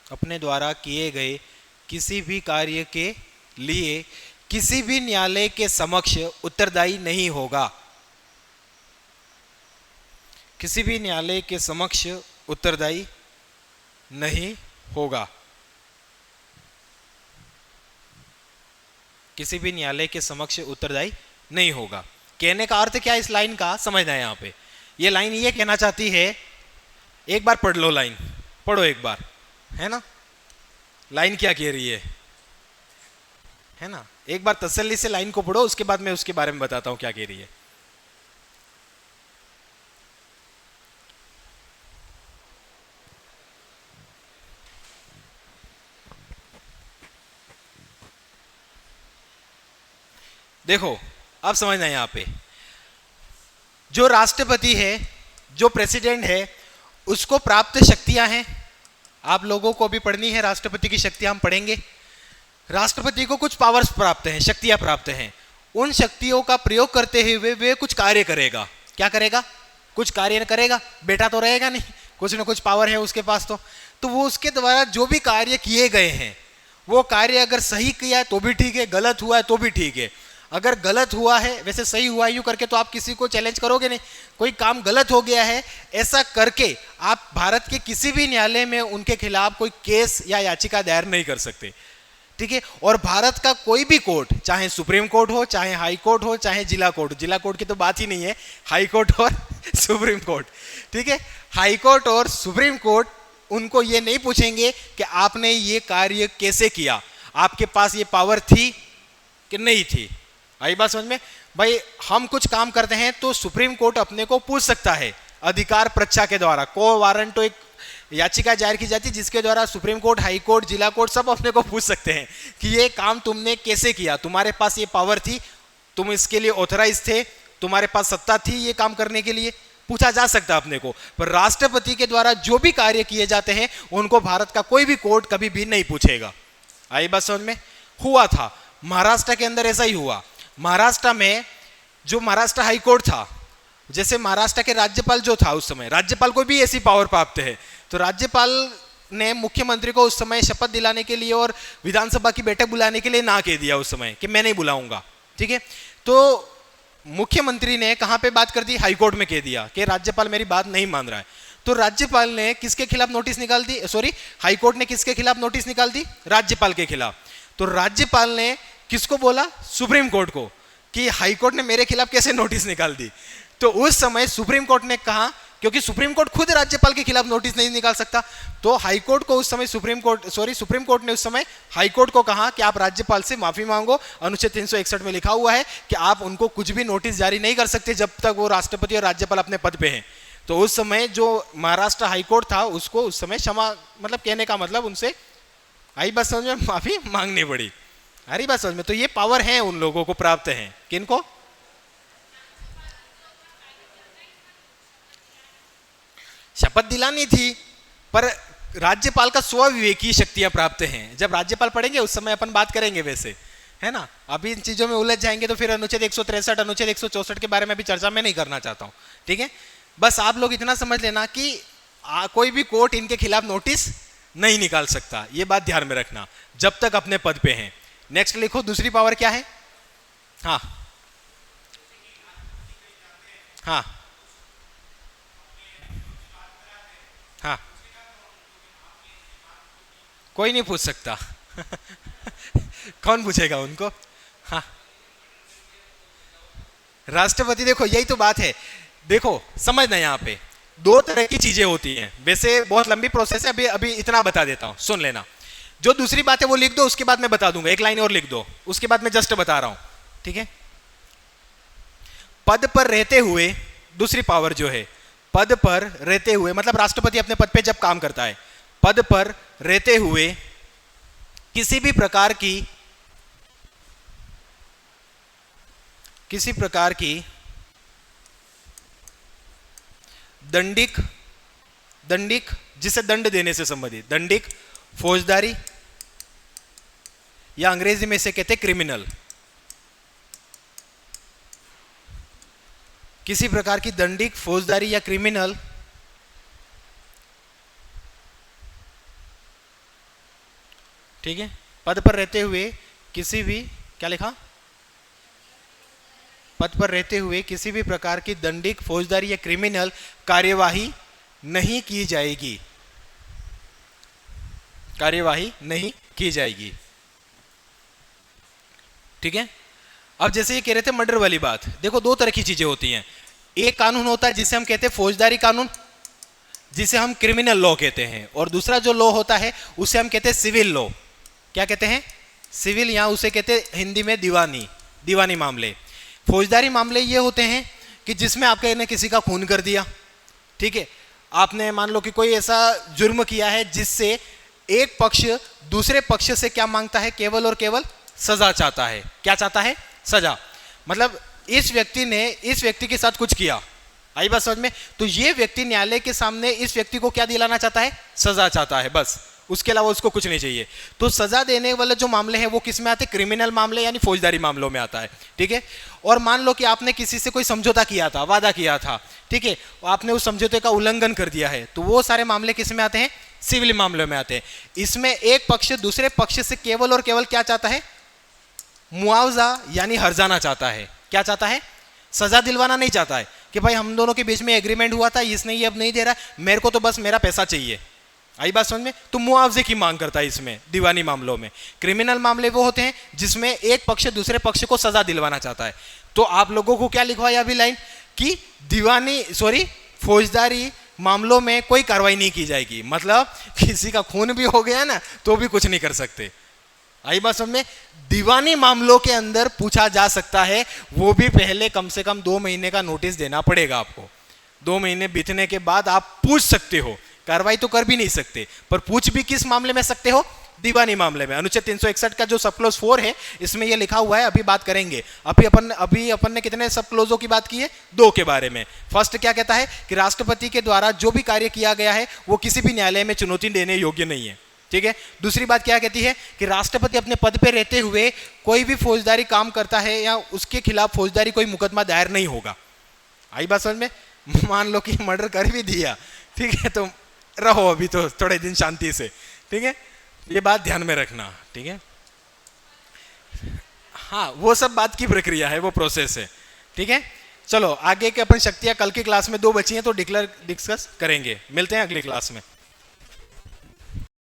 अपने द्वारा किए गए किसी भी कार्य के लिए किसी भी न्यायालय के समक्ष उत्तरदायी नहीं होगा। किसी भी न्यायालय के समक्ष उत्तरदायी नहीं होगा। किसी भी न्यायालय के समक्ष उत्तरदायी नहीं होगा। कहने का अर्थ क्या है इस लाइन का, समझना है यहाँ पे। ये लाइन ये कहना चाहती है, एक बार पढ़ लो लाइन, पढ़ो एक बार, है ना। लाइन क्या कह रही है? है ना। एक बार तसल्ली से लाइन को पढ़ो, उसके बाद मैं उसके बारे में बताता हूं क्या कह रही है। देखो अब समझना यहां पे, जो राष्ट्रपति है, जो प्रेसिडेंट है, उसको प्राप्त शक्तियां हैं। आप लोगों को भी पढ़नी है राष्ट्रपति की शक्तियां, हम पढ़ेंगे। राष्ट्रपति को कुछ पावर्स प्राप्त हैं, शक्तियां प्राप्त हैं। उन शक्तियों का प्रयोग करते हुए वे कुछ कार्य करेगा। क्या करेगा? कुछ कार्य करेगा, बेटा तो रहेगा नहीं, कुछ ना कुछ पावर है उसके पास। तो वो उसके द्वारा जो भी कार्य किए गए हैं, वो कार्य अगर सही किया है तो भी ठीक है, गलत हुआ है तो भी ठीक है। अगर गलत हुआ है, वैसे सही हुआ यूं करके तो आप किसी को चैलेंज करोगे नहीं। कोई काम गलत हो गया है ऐसा करके आप भारत के किसी भी न्यायालय में उनके खिलाफ कोई केस या याचिका दायर नहीं कर सकते, ठीक है। और भारत का कोई भी कोर्ट, चाहे सुप्रीम कोर्ट हो, चाहे हाई कोर्ट हो, चाहे जिला कोर्ट, जिला कोर्ट की तो बात ही नहीं है, हाई कोर्ट और सुप्रीम कोर्ट, ठीक है। हाई कोर्ट और सुप्रीम कोर्ट उनको ये नहीं पूछेंगे कि आपने ये कार्य कैसे किया, आपके पास ये पावर थी कि नहीं थी। आई बात समझ में? भाई हम कुछ काम करते हैं तो सुप्रीम कोर्ट अपने को पूछ सकता है अधिकार परीक्षा के द्वारा। को वारंटो एक याचिका जाहिर की जाती है जिसके द्वारा सुप्रीम कोर्ट, हाई कोर्ट, जिला कोर्ट सब अपने को पूछ सकते हैं कि ये काम तुमने कैसे किया, तुम्हारे पास ये पावर थी, तुम इसके लिए ऑथराइज थे, तुम्हारे पास सत्ता थी ये काम करने के लिए, पूछा जा सकता है अपने को। पर राष्ट्रपति के द्वारा जो भी कार्य किए जाते हैं उनको भारत का कोई भी कोर्ट कभी भी नहीं पूछेगा। आई बात समझ में? हुआ था महाराष्ट्र के अंदर, ऐसा ही हुआ। महाराष्ट्र में जो महाराष्ट्र हाई कोर्ट था, जैसे महाराष्ट्र के राज्यपाल जो था उस समय, राज्यपाल को भी ऐसी पावर प्राप्त है, तो राज्यपाल ने मुख्यमंत्री को उस समय शपथ दिलाने के लिए और विधानसभा की बैठक बुलाने के लिए ना कह दिया उस समय कि मैं नहीं बुलाऊंगा, ठीक है। तो मुख्यमंत्री ने कहां पे बात कर दी? हाई कोर्ट में कह दिया कि राज्यपाल मेरी बात नहीं मान रहा है। तो राज्यपाल ने किसके खिलाफ नोटिस निकाल दी? सॉरी, हाई कोर्ट ने किसके खिलाफ नोटिस निकाल दी? राज्यपाल के खिलाफ। तो राज्यपाल ने किसको बोला? सुप्रीम कोर्ट को, कि हाई कोर्ट ने मेरे खिलाफ कैसे नोटिस निकाल दी। तो उस समय सुप्रीम कोर्ट ने कहा, क्योंकि सुप्रीम कोर्ट खुद राज्यपाल के खिलाफ नोटिस नहीं निकाल सकता, तो हाई कोर्ट को उस समय सुप्रीम कोर्ट ने उस समय हाई कोर्ट को कहा कि आप राज्यपाल से माफी मांगो। अनुच्छेद 361 में लिखा हुआ है कि आप उनको कुछ भी नोटिस जारी नहीं कर सकते जब तक वो राष्ट्रपति और राज्यपाल अपने पद पे हैं। तो उस समय जो महाराष्ट्र हाई कोर्ट था उसको उस समय क्षमा, मतलब कहने का मतलब उनसे, आई बात समझ में, माफी मांगनी पड़ी। अरे बात समझ में? तो ये पावर है उन लोगों को प्राप्त है। किनको? शपथ दिलानी थी, पर राज्यपाल का स्वविवेकी शक्तियां प्राप्त हैं। जब राज्यपाल पढ़ेंगे उस समय अपन बात करेंगे वैसे, है ना। अभी इन चीजों में उलझ जाएंगे तो फिर अनुच्छेद 163, अनुच्छेद 164 के बारे में भी चर्चा मैं नहीं करना चाहता हूं, ठीक है। बस आप लोग इतना समझ लेना कि कोई भी कोर्ट इनके खिलाफ नोटिस नहीं निकाल सकता, ये बात ध्यान में रखना जब तक अपने पद पे हैं। नेक्स्ट लिखो, दूसरी पावर क्या है? हाँ हाँ हाँ, कोई नहीं पूछ सकता। कौन पूछेगा उनको? हाँ, राष्ट्रपति। देखो यही तो बात है, देखो समझना, यहाँ पे दो तरह की चीजें होती हैं। वैसे बहुत लंबी प्रोसेस है, अभी अभी इतना बता देता हूं, सुन लेना। जो दूसरी बात है वो लिख दो, उसके बाद मैं बता दूंगा, एक लाइन और लिख दो, उसके बाद मैं जस्ट बता रहा हूं, ठीक है। पद पर रहते हुए, दूसरी पावर जो है, पद पर रहते हुए मतलब राष्ट्रपति अपने पद पे जब काम करता है, पद पर रहते हुए किसी भी प्रकार की दंडिक जिसे दंड देने से संबंधित, दंडिक, फौजदारी, या अंग्रेजी में से कहते क्रिमिनल, किसी प्रकार की दंडिक, फौजदारी या क्रिमिनल ठीक है, पद पर रहते हुए किसी भी, क्या लिखा? पद पर रहते हुए किसी भी प्रकार की दंडिक, फौजदारी या क्रिमिनल कार्यवाही नहीं की जाएगी, कार्यवाही नहीं की जाएगी, ठीक है। अब जैसे ये कह रहे थे मर्डर वाली बात, देखो दो तरह की चीजें होती हैं। एक कानून होता है जिसे हम कहते हैं फौजदारी कानून, जिसे हम क्रिमिनल लॉ कहते हैं, और दूसरा जो लॉ होता है उसे हम कहते हैं सिविल लॉ। क्या कहते हैं? सिविल यहाँ उसे कहते हैं हिंदी में दीवानी, दीवानी मामले। फौजदारी मामले ये होते हैं कि जिसमें आपने किसी का खून कर दिया, ठीक है, आपने मान लो कि कोई ऐसा जुर्म किया है जिससे एक पक्ष दूसरे पक्ष से क्या मांगता है, केवल और केवल सजा चाहता है। क्या चाहता है? सजा। मतलब इस व्यक्ति ने इस व्यक्ति के साथ कुछ किया, आई बात समझ में? तो ये व्यक्ति न्यायालय के सामने इस व्यक्ति को क्या दिलाना चाहता है? सजा चाहता है, बस, उसके अलावा उसको कुछ नहीं चाहिए। तो सजा देने वाले जो मामले हैं वो किस में आते हैं? क्रिमिनल मामले यानी फौजदारी मामलों में आता है, ठीक है। और मान लो कि आपने किसी से कोई समझौता किया था, वादा किया था, ठीक है, आपने उस समझौते का उल्लंघन कर दिया है, तो वो सारे मामले किस में आते हैं? सिविल मामलों में आते हैं। इसमें एक पक्ष दूसरे पक्ष से केवल और केवल क्या चाहता है? मुआवजा यानी हर्जाना चाहता है। क्या चाहता है? सजा दिलवाना नहीं चाहता है कि भाई हम दोनों के बीच में एग्रीमेंट हुआ था, इसने ये अब नहीं दे रहा, मेरे को तो बस मेरा पैसा चाहिए। आई बात समझ में? तो मुआवजे की मांग करता है इसमें, दीवानी मामलों में। क्रिमिनल मामले वो होते हैं जिसमें एक पक्ष दूसरे पक्ष को सजा दिलवाना चाहता है। तो आप लोगों को क्या लिखवाया अभी लाइन कि फौजदारी मामलों में कोई कार्रवाई नहीं की जाएगी। मतलब किसी का खून भी हो गया ना तो भी कुछ नहीं कर सकते। आई बात समझ में? दीवानी मामलों के अंदर पूछा जा सकता है, वो भी पहले कम से कम 2 महीने का नोटिस देना पड़ेगा आपको। 2 महीने बीतने के बाद आप पूछ सकते हो, कार्रवाई तो कर भी नहीं सकते, पर पूछ भी किस मामले में सकते हो? दीवानी मामले में। अनुच्छेद 361 का जो सब क्लोज 4 है इसमें ये लिखा हुआ है, अभी बात करेंगे। अभी अपन ने कितने सब क्लोजों की बात की है? 2 के बारे में। फर्स्ट क्या कहता है कि राष्ट्रपति के द्वारा जो भी कार्य किया गया है वो किसी भी न्यायालय में चुनौती देने योग्य नहीं है, ठीक है। दूसरी बात क्या कहती है कि राष्ट्रपति अपने पद पे रहते हुए कोई भी फौजदारी काम करता है या उसके खिलाफ फौजदारी कोई मुकदमा दायर नहीं होगा। आई बात समझ में? मान लो कि मर्डर कर भी दिया, ठीक है, तो रहो अभी तो थोड़े दिन शांति से, ठीक है, ये बात ध्यान में रखना, ठीक है। हाँ, वो सब बात की प्रक्रिया है, वो प्रोसेस है, ठीक है। चलो आगे के अपन शक्तियां कल की क्लास में 2 बची हैं तो डिस्कस करेंगे। मिलते हैं अगली क्लास में।